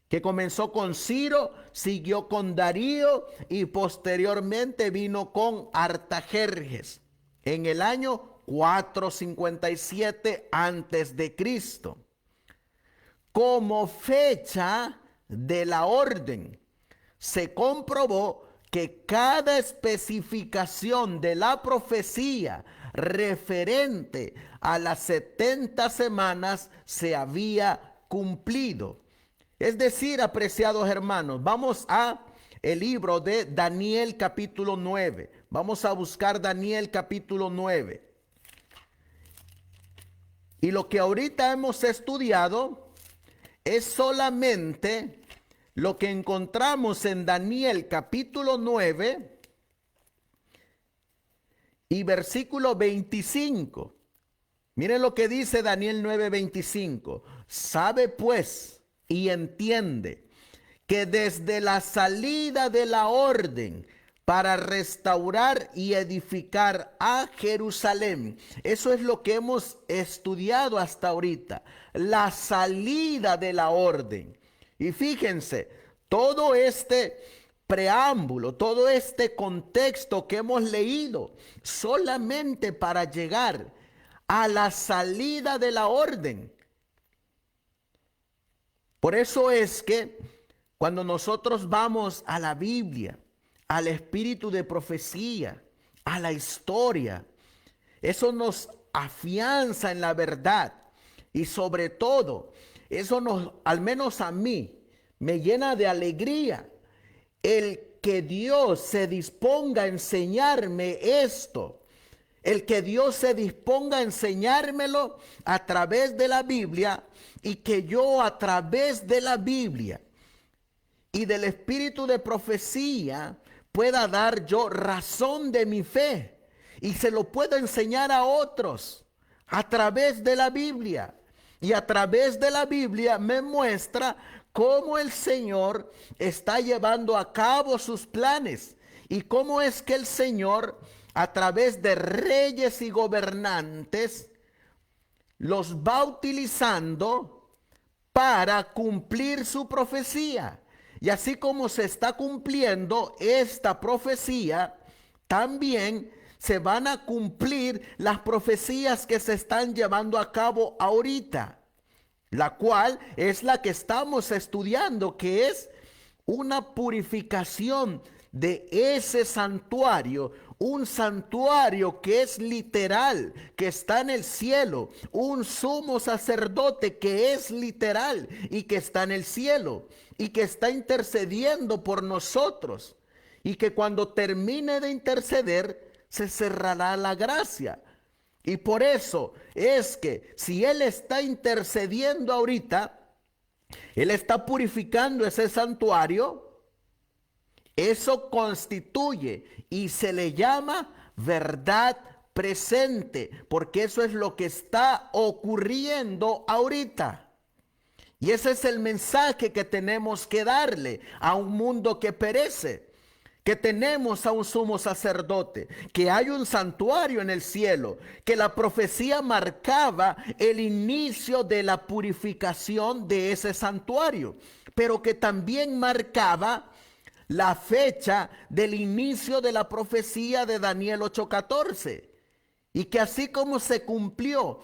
Que comenzó con Ciro, siguió con Darío y posteriormente vino con Artajerjes en el año 457 antes de Cristo. Como fecha de la orden, se comprobó que cada especificación de la profecía referente a las 70 semanas se había cumplido. Es decir, apreciados hermanos, vamos a el libro de Daniel capítulo 9. Vamos a buscar Daniel capítulo 9. Y lo que ahorita hemos estudiado es solamente lo que encontramos en Daniel capítulo 9 y versículo 25. Miren lo que dice Daniel 9:25. Sabe pues y entiende que desde la salida de la orden para restaurar y edificar a Jerusalén, eso es lo que hemos estudiado hasta ahorita, la salida de la orden. Y fíjense, todo este preámbulo, todo este contexto que hemos leído, solamente para llegar a la salida de la orden. Por eso es que cuando nosotros vamos a la Biblia, al espíritu de profecía, a la historia, eso nos afianza en la verdad y sobre todo, eso nos, al menos a mí, me llena de alegría el que Dios se disponga a enseñarme esto, el que Dios se disponga a enseñármelo a través de la Biblia y que yo a través de la Biblia y del espíritu de profecía pueda dar yo razón de mi fe y se lo puedo enseñar a otros a través de la Biblia. Y a través de la Biblia me muestra cómo el Señor está llevando a cabo sus planes y cómo es que el Señor, a través de reyes y gobernantes, los va utilizando para cumplir su profecía. Y así como se está cumpliendo esta profecía, también se van a cumplir las profecías que se están llevando a cabo ahorita. la cual es la que estamos estudiando, que es una purificación de ese santuario, un santuario que es literal, que está en el cielo, un sumo sacerdote que es literal y que está en el cielo y que está intercediendo por nosotros, y que cuando termine de interceder se cerrará la gracia. Y por eso es que si Él está intercediendo ahorita, Él está purificando ese santuario. Eso constituye y se le llama verdad presente, porque eso es lo que está ocurriendo ahorita. Y ese es el mensaje que tenemos que darle a un mundo que perece, que tenemos a un sumo sacerdote, que hay un santuario en el cielo, que la profecía marcaba el inicio de la purificación de ese santuario, pero que también marcaba la fecha del inicio de la profecía de Daniel 8:14, y que así como se cumplió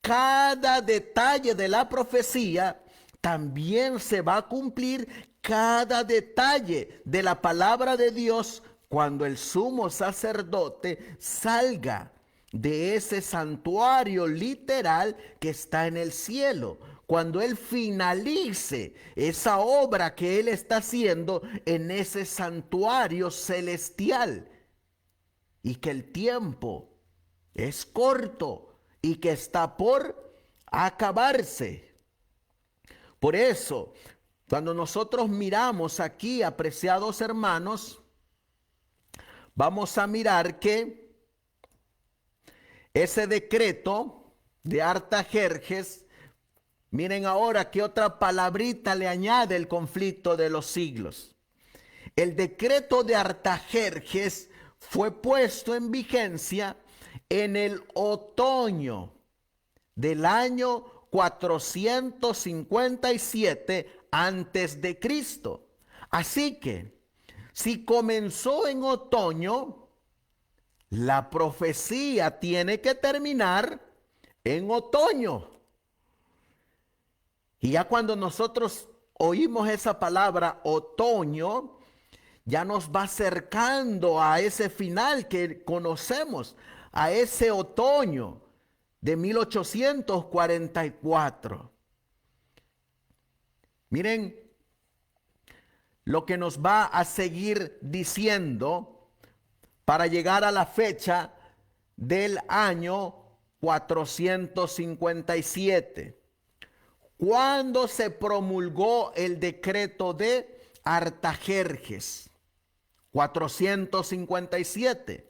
cada detalle de la profecía, también se va a cumplir cada detalle de la palabra de Dios cuando el sumo sacerdote salga de ese santuario literal que está en el cielo, cuando Él finalice esa obra que Él está haciendo en ese santuario celestial, y que el tiempo es corto y que está por acabarse. Por eso, cuando nosotros miramos aquí, apreciados hermanos, vamos a mirar que ese decreto de Artajerjes, miren ahora qué otra palabrita le añade el conflicto de los siglos. El decreto de Artajerjes fue puesto en vigencia en el otoño del año 457 antes de Cristo. Así que, si comenzó en otoño, la profecía tiene que terminar en otoño. Y ya cuando nosotros oímos esa palabra otoño, ya nos va acercando a ese final que conocemos, a ese otoño de 1844. Miren lo que nos va a seguir diciendo para llegar a la fecha del año 457, cuando se promulgó el decreto de Artajerjes. 457.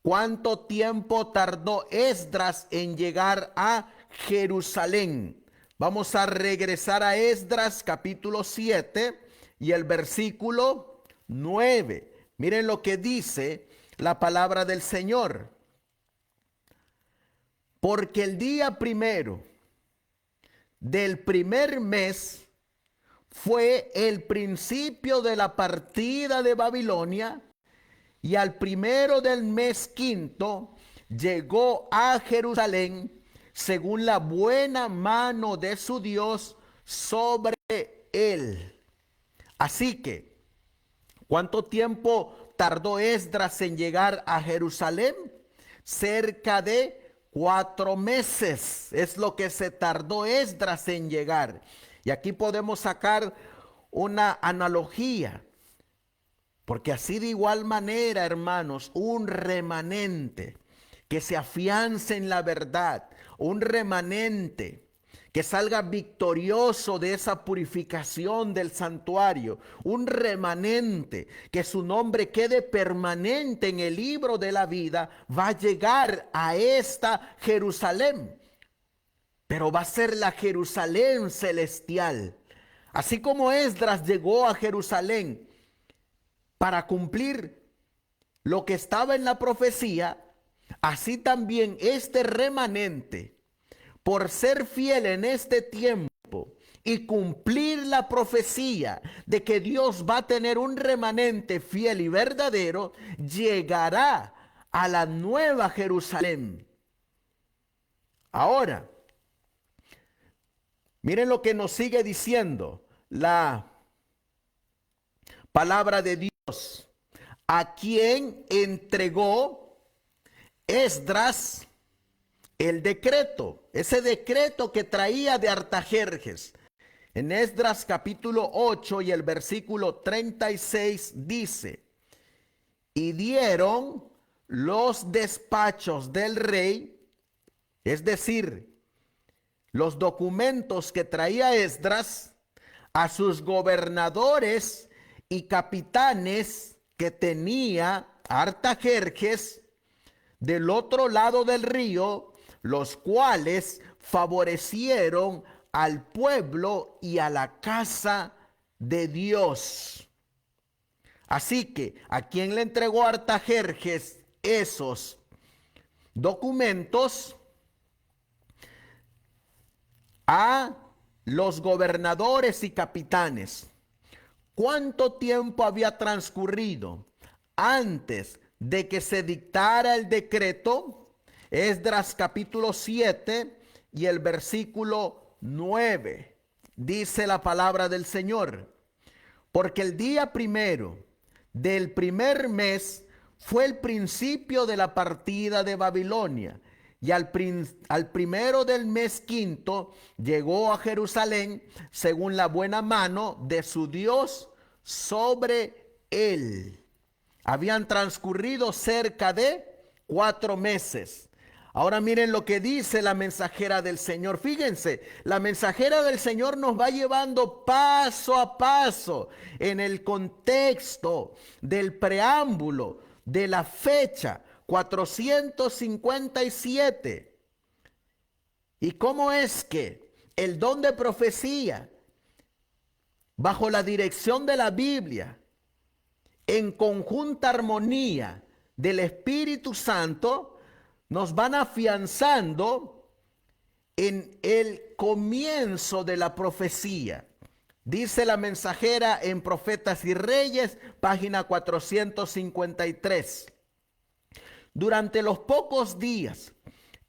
¿Cuánto tiempo tardó Esdras en llegar a Jerusalén? Vamos a regresar a Esdras capítulo 7 y el versículo 9. Miren lo que dice la palabra del Señor. Porque el día primero del primer mes fue el principio de la partida de Babilonia, y al primero del mes quinto llegó a Jerusalén según la buena mano de su Dios sobre él. Así que, ¿cuánto tiempo tardó Esdras en llegar a Jerusalén? Cerca de 4 meses es lo que se tardó Esdras en llegar. Y aquí podemos sacar una analogía, porque así de igual manera, hermanos, un remanente que se afiance en la verdad, un remanente que salga victorioso de esa purificación del santuario, un remanente que su nombre quede permanente en el libro de la vida, va a llegar a esta Jerusalén, pero va a ser la Jerusalén celestial. Así como Esdras llegó a Jerusalén para cumplir lo que estaba en la profecía, así también este remanente, por ser fiel en este tiempo y cumplir la profecía de que Dios va a tener un remanente fiel y verdadero, llegará a la nueva Jerusalén. Ahora, Miren lo que nos sigue diciendo la palabra de Dios. A quien entregó Esdras el decreto, ese decreto que traía de Artajerjes. En Esdras capítulo 8 y el versículo 36 dice: y dieron los despachos del rey, es decir, los documentos que traía Esdras, a sus gobernadores y capitanes que tenía Artajerjes del otro lado del río, los cuales favorecieron al pueblo y a la casa de Dios. Así que, ¿a quién le entregó Artajerjes esos documentos? A los gobernadores y capitanes. ¿Cuánto tiempo había transcurrido antes de que se dictara el decreto? Esdras capítulo 7 y el versículo 9. Dice la palabra del Señor: porque el día primero del primer mes fue el principio de la partida de Babilonia, y al primero del mes quinto llegó a Jerusalén según la buena mano de su Dios sobre él. Habían transcurrido cerca de 4 meses. Ahora miren lo que dice la mensajera del Señor. Fíjense, la mensajera del Señor nos va llevando paso a paso en el contexto del preámbulo de la fecha 457. ¿Y cómo es que el don de profecía, bajo la dirección de la Biblia, en conjunta armonía del Espíritu Santo, nos van afianzando en el comienzo de la profecía? Dice la mensajera en Profetas y Reyes, página 453. Durante los pocos días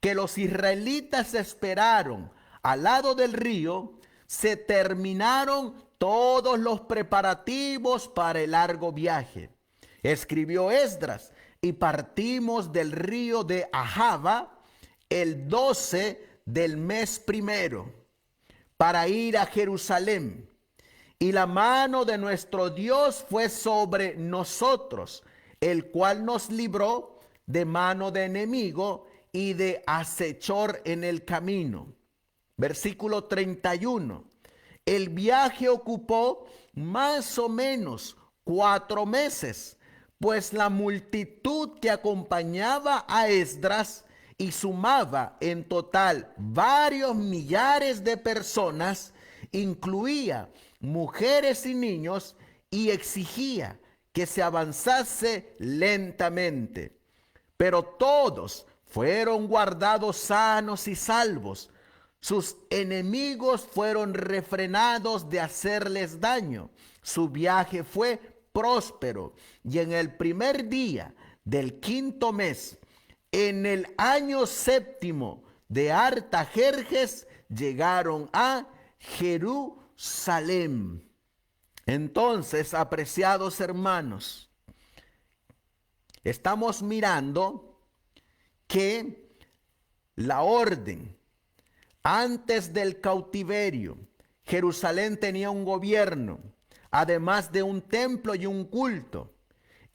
que los israelitas esperaron al lado del río, se terminaron todos los preparativos para el largo viaje. Escribió Esdras: y partimos del río de Ahava el 12 del mes primero para ir a Jerusalén. Y la mano de nuestro Dios fue sobre nosotros, el cual nos libró de mano de enemigo y de acechor en el camino. Versículo 31. El viaje ocupó más o menos 4 meses, pues la multitud que acompañaba a Esdras, y sumaba en total varios millares de personas, incluía mujeres y niños, y exigía que se avanzase lentamente. Pero todos fueron guardados sanos y salvos. Sus enemigos fueron refrenados de hacerles daño. Su viaje fue próspero, y en el primer día del quinto mes, en el año séptimo de Artajerjes, llegaron a Jerusalén. Entonces, apreciados hermanos, estamos mirando que la orden antes del cautiverio, Jerusalén tenía un gobierno, además de un templo y un culto,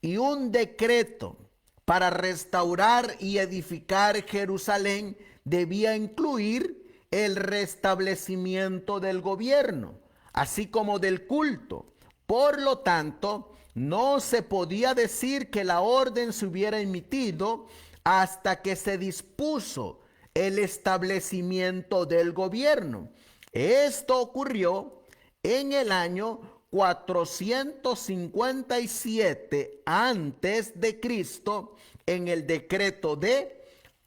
y un decreto para restaurar y edificar Jerusalén debía incluir el restablecimiento del gobierno, así como del culto. Por lo tanto, no se podía decir que la orden se hubiera emitido hasta que se dispuso el establecimiento del gobierno. Esto ocurrió en el año 457 antes de Cristo, en el decreto de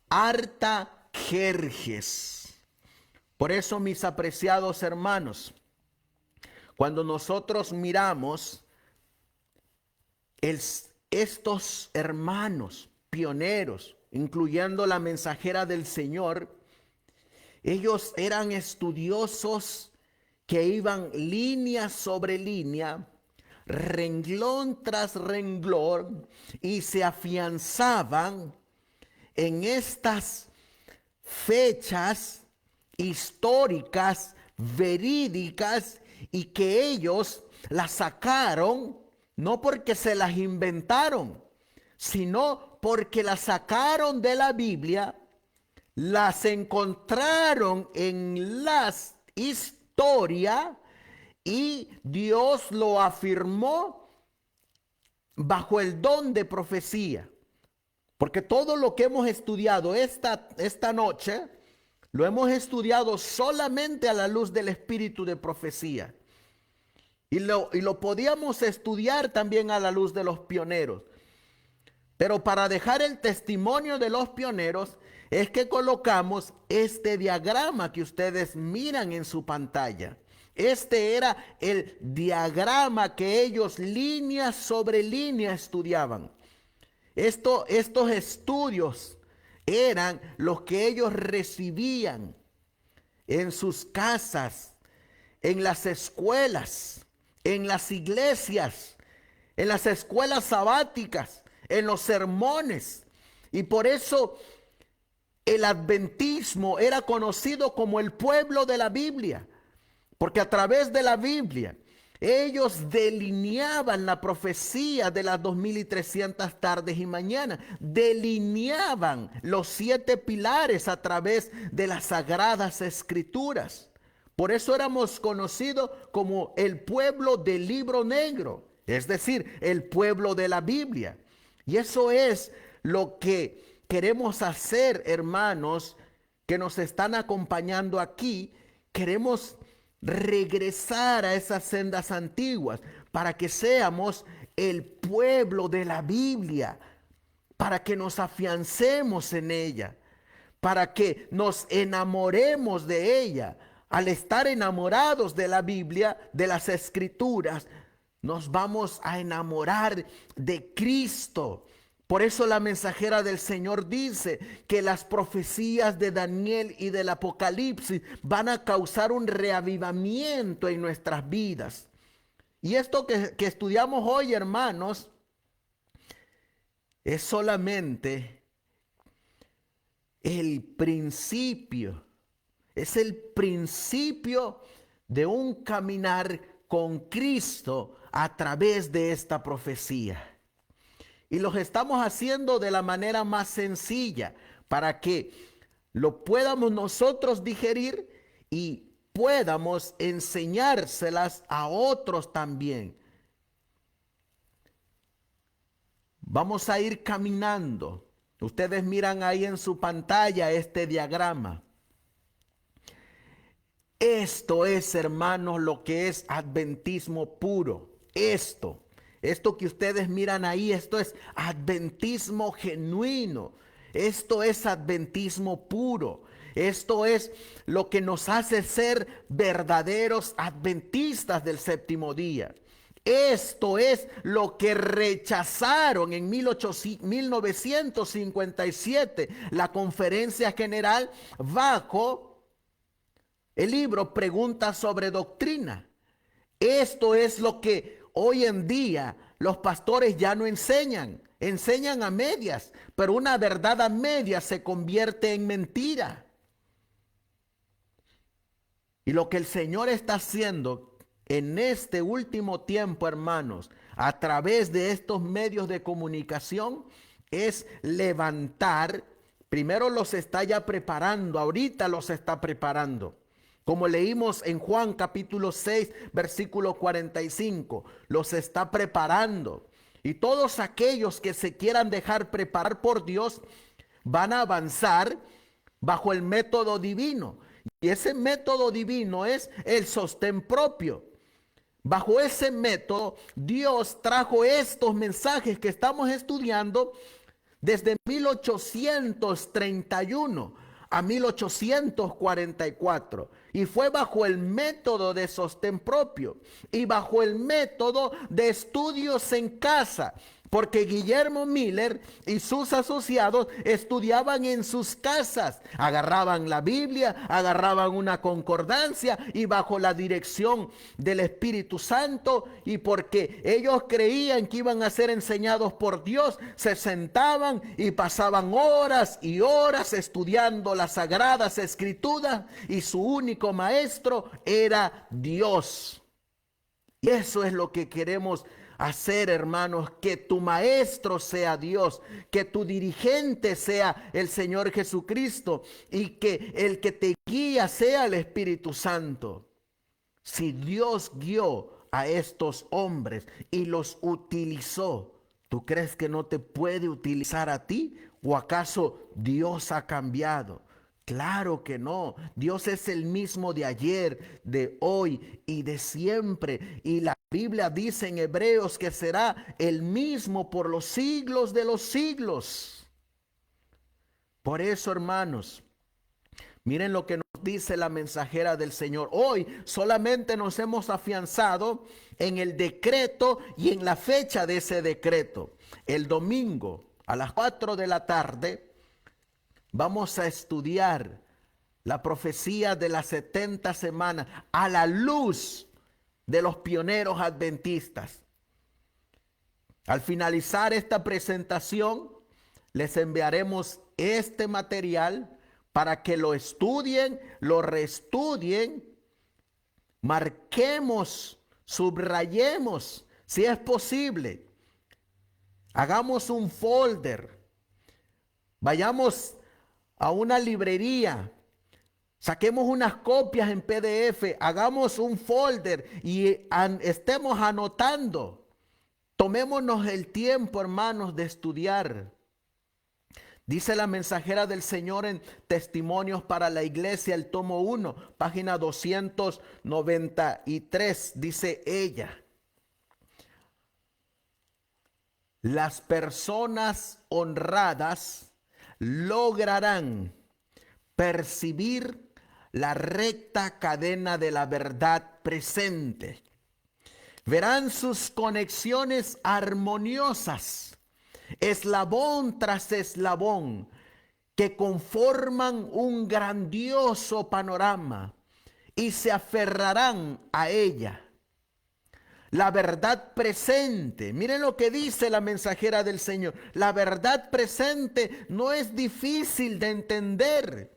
Artajerjes. Por eso, mis apreciados hermanos, cuando nosotros miramos estos hermanos pioneros, incluyendo la mensajera del Señor, Ellos eran estudiosos que iban línea sobre línea, renglón tras renglón, y se afianzaban en estas fechas históricas, verídicas, y que ellos las sacaron no porque se las inventaron, sino porque las sacaron de la Biblia, las encontraron en las historias y Dios lo afirmó bajo el don de profecía. Porque todo lo que hemos estudiado esta noche, lo hemos estudiado solamente a la luz del espíritu de profecía. Y lo podíamos estudiar también a la luz de los pioneros. Pero para dejar el testimonio de los pioneros es que colocamos este diagrama que ustedes miran en su pantalla. Este era el diagrama que ellos línea sobre línea estudiaban. Estos estudios eran los que ellos recibían en sus casas, en las escuelas, en las iglesias, en las escuelas sabáticas, en los sermones. Y por eso el adventismo era conocido como el pueblo de la Biblia, porque a través de la Biblia ellos delineaban la profecía de las 2300 tardes y mañanas, delineaban los 7 pilares a través de las sagradas escrituras. Por eso éramos conocidos como el pueblo del libro negro, es decir, el pueblo de la Biblia. Y eso es lo que queremos hacer, hermanos, que nos están acompañando aquí. Queremos regresar a esas sendas antiguas para que seamos el pueblo de la Biblia, para que nos afiancemos en ella, para que nos enamoremos de ella. Al estar enamorados de la Biblia, de las Escrituras, nos vamos a enamorar de Cristo. Por eso la mensajera del Señor dice que las profecías de Daniel y del Apocalipsis van a causar un reavivamiento en nuestras vidas. Y esto que estudiamos hoy, hermanos, es solamente el principio. Es el principio de un caminar con Cristo a través de esta profecía. Y los estamos haciendo de la manera más sencilla para que lo podamos nosotros digerir y podamos enseñárselas a otros también. Vamos a ir caminando. Ustedes miran ahí en su pantalla este diagrama. Esto es, hermanos, lo que es adventismo puro. Esto que ustedes miran ahí, esto es adventismo genuino. Esto es adventismo puro. Esto es lo que nos hace ser verdaderos adventistas del séptimo día. Esto es lo que rechazaron en 1957 la Conferencia General bajo el libro Preguntas sobre Doctrina. Esto es lo que hoy en día los pastores ya no enseñan. Enseñan a medias, pero una verdad a medias se convierte en mentira. Y lo que el Señor está haciendo en este último tiempo, hermanos, a través de estos medios de comunicación, es levantar. Primero los está ya preparando, ahorita los está preparando. Como leímos en Juan capítulo 6, versículo 45, los está preparando. Y todos aquellos que se quieran dejar preparar por Dios van a avanzar bajo el método divino. Y ese método divino es el sostén propio. Bajo ese método, Dios trajo estos mensajes que estamos estudiando desde 1831 a 1844. Y fue bajo el método de sostén propio y bajo el método de estudios en casa, Porque Guillermo Miller y sus asociados estudiaban en sus casas, agarraban la Biblia, agarraban una concordancia y bajo la dirección del Espíritu Santo, y porque ellos creían que iban a ser enseñados por Dios, se sentaban y pasaban horas y horas estudiando las Sagradas Escrituras, y su único maestro era Dios. Y eso es lo que queremos hacer, hermanos, que tu maestro sea Dios, que tu dirigente sea el Señor Jesucristo y que el que te guía sea el Espíritu Santo. Si Dios guió a estos hombres y los utilizó, ¿tú crees que no te puede utilizar a ti? ¿O acaso Dios ha cambiado? Claro que no. Dios es el mismo de ayer, de hoy y de siempre. Y la Biblia dice en Hebreos que será el mismo por los siglos de los siglos. Por eso, hermanos, miren lo que nos dice la mensajera del Señor. Hoy solamente nos hemos afianzado en el decreto y en la fecha de ese decreto. El domingo a las 4 de la tarde vamos a estudiar la profecía de las 70 semanas a la luz de los pioneros adventistas. Al finalizar esta presentación, les enviaremos este material para que lo estudien, lo reestudien, marquemos, subrayemos, si es posible. Hagamos un folder, vayamos a una librería, saquemos unas copias en PDF, hagamos un folder y estemos anotando. Tomémonos el tiempo, hermanos, de estudiar. Dice la mensajera del Señor en Testimonios para la Iglesia, el tomo 1, página 293, dice ella: las personas honradas lograrán percibir la recta cadena de la verdad presente. Verán sus conexiones armoniosas, eslabón tras eslabón, que conforman un grandioso panorama y se aferrarán a ella. La verdad presente, miren lo que dice la mensajera del Señor, la verdad presente no es difícil de entender,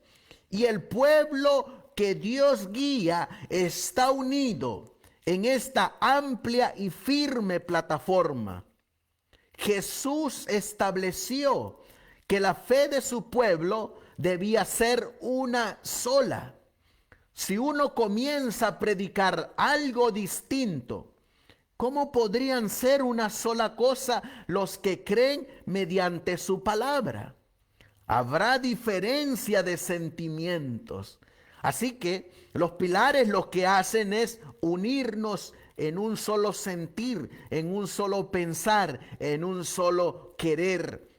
y el pueblo que Dios guía está unido en esta amplia y firme plataforma. Jesús estableció que la fe de su pueblo debía ser una sola. Si uno comienza a predicar algo distinto, ¿cómo podrían ser una sola cosa los que creen mediante su palabra? Habrá diferencia de sentimientos. Así que los pilares lo que hacen es unirnos en un solo sentir, en un solo pensar, en un solo querer.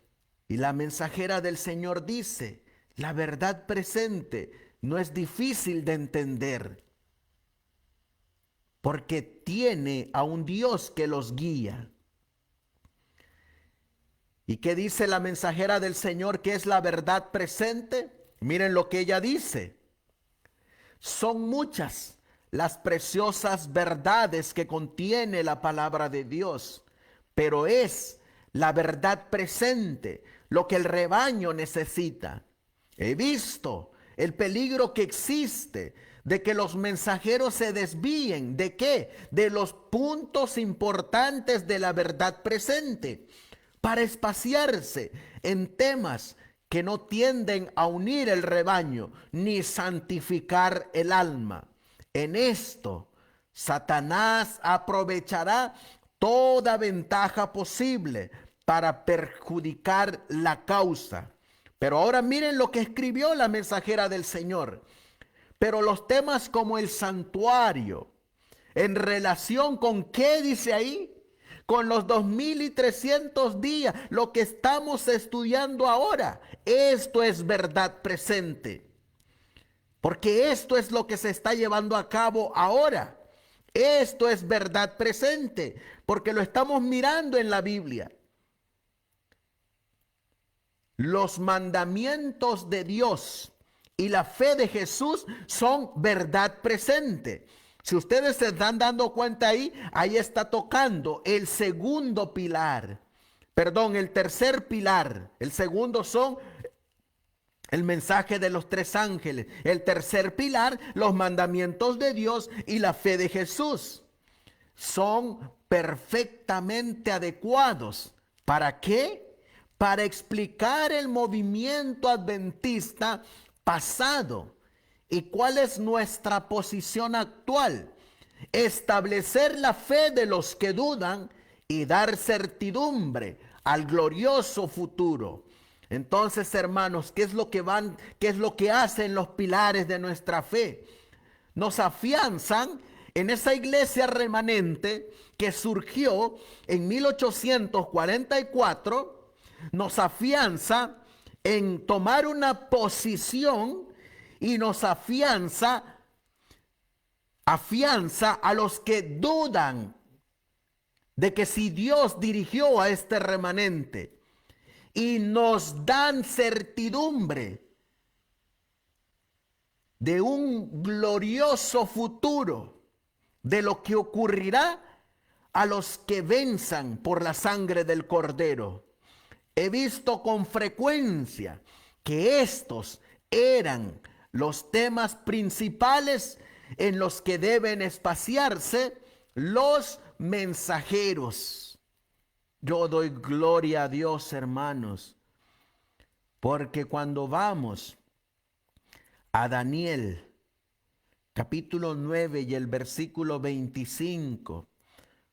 Y la mensajera del Señor dice, la verdad presente no es difícil de entender, porque tiene a un Dios que los guía. ¿Y qué dice la mensajera del Señor que es la verdad presente? Miren lo que ella dice. Son muchas las preciosas verdades que contiene la palabra de Dios, pero es la verdad presente lo que el rebaño necesita. He visto el peligro que existe de que los mensajeros se desvíen. ¿De qué? De los puntos importantes de la verdad presente, para espaciarse en temas que no tienden a unir el rebaño ni santificar el alma. En esto, Satanás aprovechará toda ventaja posible para perjudicar la causa. Pero ahora miren lo que escribió la mensajera del Señor. Pero los temas como el santuario, ¿en relación con qué dice ahí? Con los 2300 días, lo que estamos estudiando ahora. Esto es verdad presente, porque esto es lo que se está llevando a cabo ahora. Esto es verdad presente, porque lo estamos mirando en la Biblia. Los mandamientos de Dios y la fe de Jesús son verdad presente. Si ustedes se están dando cuenta ahí está tocando el segundo pilar. Perdón, el tercer pilar. El segundo son el mensaje de los tres ángeles. El tercer pilar, los mandamientos de Dios y la fe de Jesús. Son perfectamente adecuados. ¿Para qué? Para explicar el movimiento adventista pasado. ¿Y cuál es nuestra posición actual? Establecer la fe de los que dudan y dar certidumbre al glorioso futuro. Entonces, hermanos, ¿qué es lo que hacen los pilares de nuestra fe? Nos afianzan en esa iglesia remanente que surgió en 1844, nos afianza en tomar una posición y nos afianza a los que dudan de que si Dios dirigió a este remanente, y nos dan certidumbre de un glorioso futuro, de lo que ocurrirá a los que venzan por la sangre del Cordero. He visto con frecuencia que estos eran los temas principales en los que deben espaciarse los mensajeros. Yo doy gloria a Dios, hermanos, porque cuando vamos a Daniel, capítulo 9 y el versículo 25,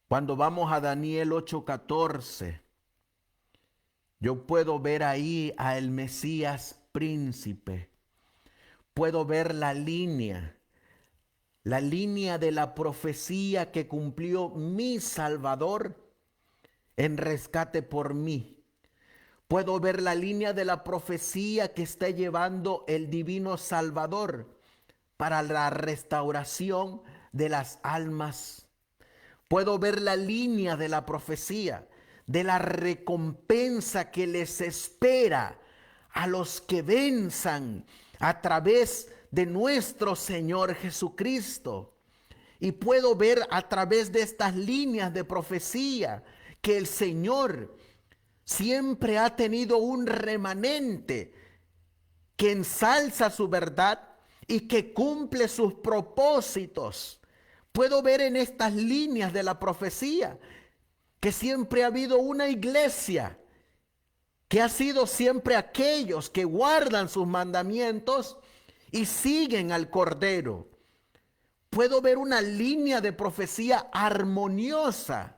cuando vamos a Daniel 8:14, yo puedo ver ahí al Mesías príncipe. Puedo ver la línea de la profecía que cumplió mi Salvador en rescate por mí. Puedo ver la línea de la profecía que está llevando el divino Salvador para la restauración de las almas. Puedo ver la línea de la profecía de la recompensa que les espera a los que venzan a través de nuestro Señor Jesucristo. Y puedo ver a través de estas líneas de profecía que el Señor siempre ha tenido un remanente que ensalza su verdad y que cumple sus propósitos. Puedo ver en estas líneas de la profecía que siempre ha habido una iglesia que ha sido siempre aquellos que guardan sus mandamientos y siguen al Cordero. Puedo ver una línea de profecía armoniosa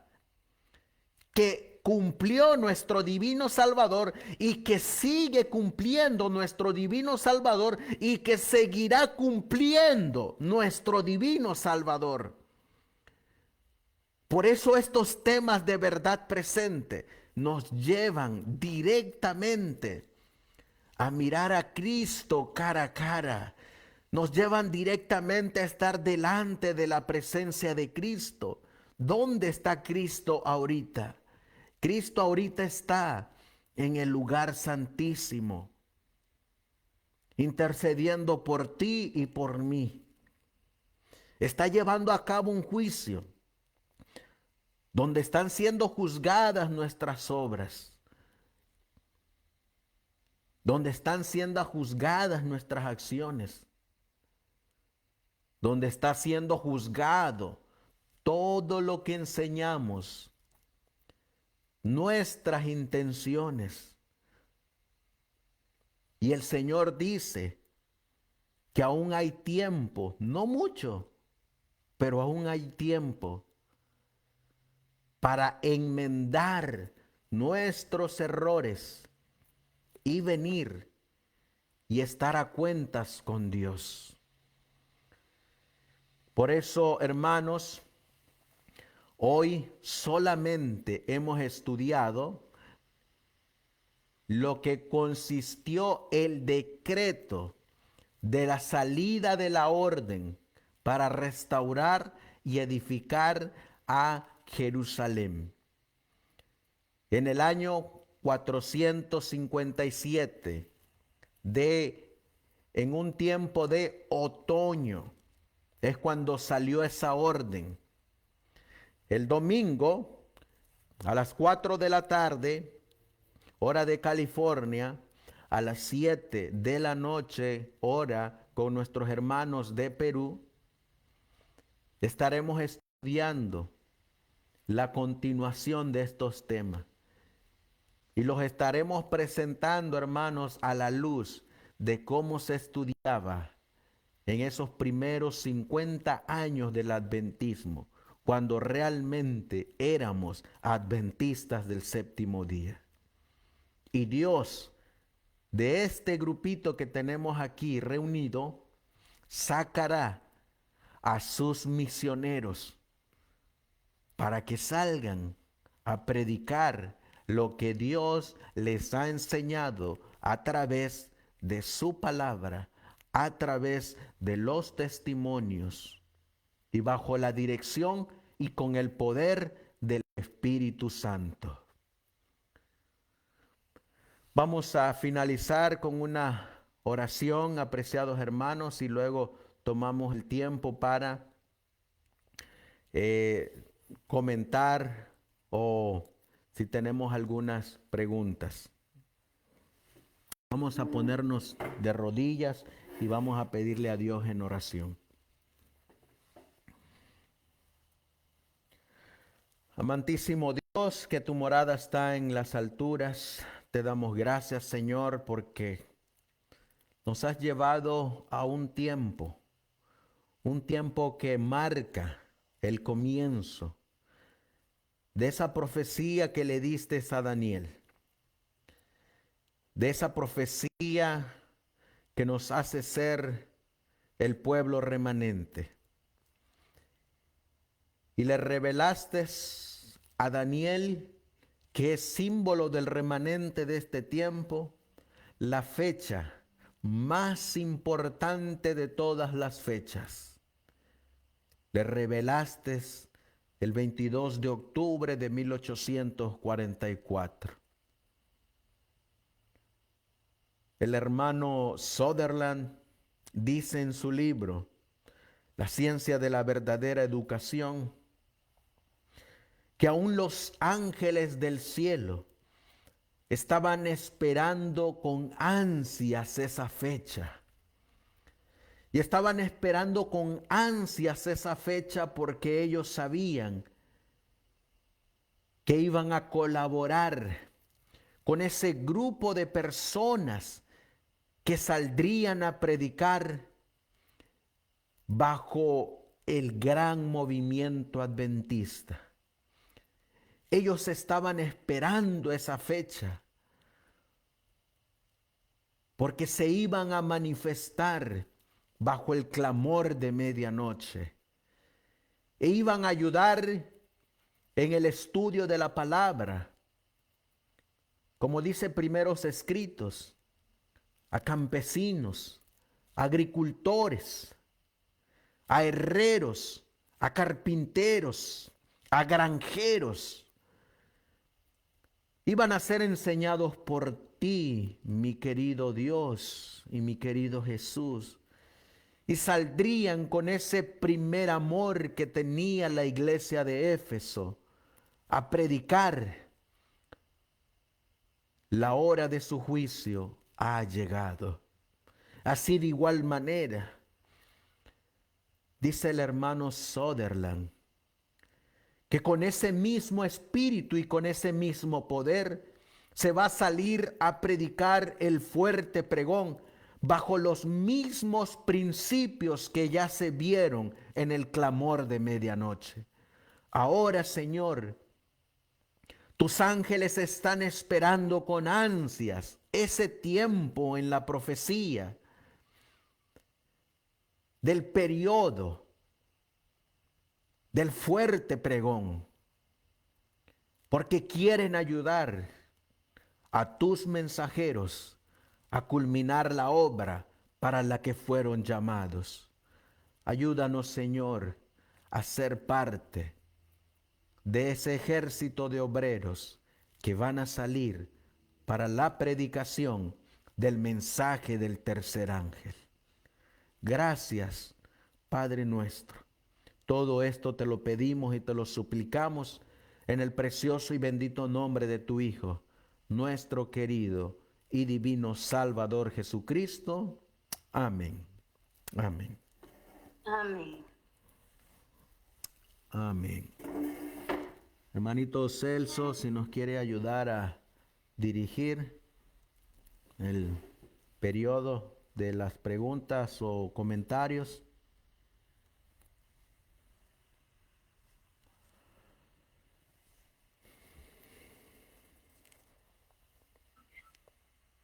que cumplió nuestro divino Salvador y que sigue cumpliendo nuestro divino Salvador y que seguirá cumpliendo nuestro divino Salvador. Por eso estos temas de verdad presente nos llevan directamente a mirar a Cristo cara a cara. Nos llevan directamente a estar delante de la presencia de Cristo. ¿Dónde está Cristo ahorita? Cristo ahorita está en el lugar santísimo, intercediendo por ti y por mí. Está llevando a cabo un juicio donde están siendo juzgadas nuestras obras, donde están siendo juzgadas nuestras acciones, donde está siendo juzgado todo lo que enseñamos, nuestras intenciones. Y el Señor dice que aún hay tiempo, no mucho, pero aún hay tiempo para enmendar nuestros errores y venir y estar a cuentas con Dios. Por eso, hermanos, hoy solamente hemos estudiado lo que consistió el decreto de la salida de la orden para restaurar y edificar a Jerusalén. En el año 1457, en un tiempo de otoño, es cuando salió esa orden. El domingo, a las 4 de la tarde, hora de California, a las 7 de la noche, hora con nuestros hermanos de Perú, estaremos estudiando la continuación de estos temas. Y los estaremos presentando, hermanos, a la luz de cómo se estudiaba en esos primeros 50 años del adventismo, cuando realmente éramos adventistas del séptimo día. Y Dios, de este grupito que tenemos aquí reunido, sacará a sus misioneros para que salgan a predicar lo que Dios les ha enseñado a través de su palabra, a través de los testimonios y bajo la dirección y con el poder del Espíritu Santo. Vamos a finalizar con una oración, apreciados hermanos, y luego tomamos el tiempo para comentar o si tenemos algunas preguntas. Vamos a ponernos de rodillas y vamos a pedirle a Dios en oración. Amantísimo Dios, que tu morada está en las alturas, te damos gracias, Señor, porque nos has llevado a un tiempo que marca el comienzo de esa profecía que le diste a Daniel, de esa profecía que nos hace ser el pueblo remanente. Y le revelaste a Daniel, que es símbolo del remanente de este tiempo, la fecha más importante de todas las fechas. Le revelaste el 22 de octubre de 1844. El hermano Sutherland dice en su libro, La ciencia de la verdadera educación, que aún los ángeles del cielo estaban esperando con ansias esa fecha. Y estaban esperando con ansias esa fecha porque ellos sabían que iban a colaborar con ese grupo de personas que saldrían a predicar bajo el gran movimiento adventista. Ellos estaban esperando esa fecha porque se iban a manifestar bajo el clamor de medianoche e iban a ayudar en el estudio de la palabra, como dice Primeros Escritos, a campesinos, a agricultores, a herreros, a carpinteros, a granjeros. Iban a ser enseñados por ti, mi querido Dios y mi querido Jesús. Y saldrían con ese primer amor que tenía la iglesia de Éfeso a predicar. La hora de su juicio ha llegado. Así de igual manera, dice el hermano Sutherland, que con ese mismo espíritu y con ese mismo poder se va a salir a predicar el fuerte pregón bajo los mismos principios que ya se vieron en el clamor de medianoche. Ahora, Señor, tus ángeles están esperando con ansias ese tiempo en la profecía del periodo del fuerte pregón, porque quieren ayudar a tus mensajeros a culminar la obra para la que fueron llamados. Ayúdanos, Señor, a ser parte de ese ejército de obreros que van a salir para la predicación del mensaje del tercer ángel. Gracias, Padre nuestro. Todo esto te lo pedimos y te lo suplicamos en el precioso y bendito nombre de tu Hijo, nuestro querido y divino Salvador Jesucristo. Amén. Amén. Amén. Amén. Hermanito Celso, si nos quiere ayudar a dirigir el periodo de las preguntas o comentarios.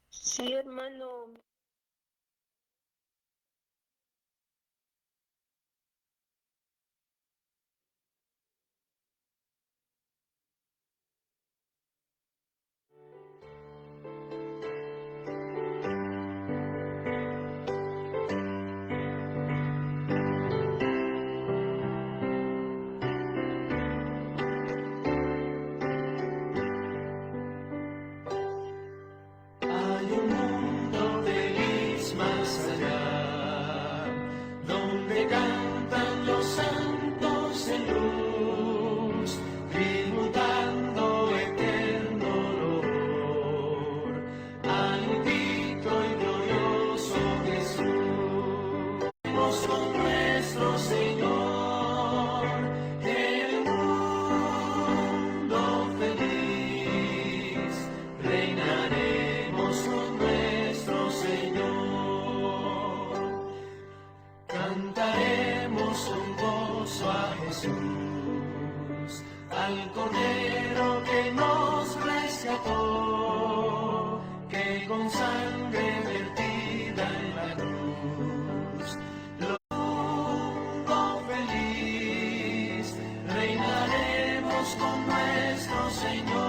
Sí, hermano. Hay un mundo feliz más allá, donde cantan los santos en luz, tributando eterno honor al bendito y glorioso Jesús. Con nuestro Señor, el mundo feliz, reinaremos con nuestro Señor. Cantaremos con gozo a Jesús, al Cordero que nos rescató, que con sangre vertida en la cruz, mundo feliz, reinaremos con nuestro Señor.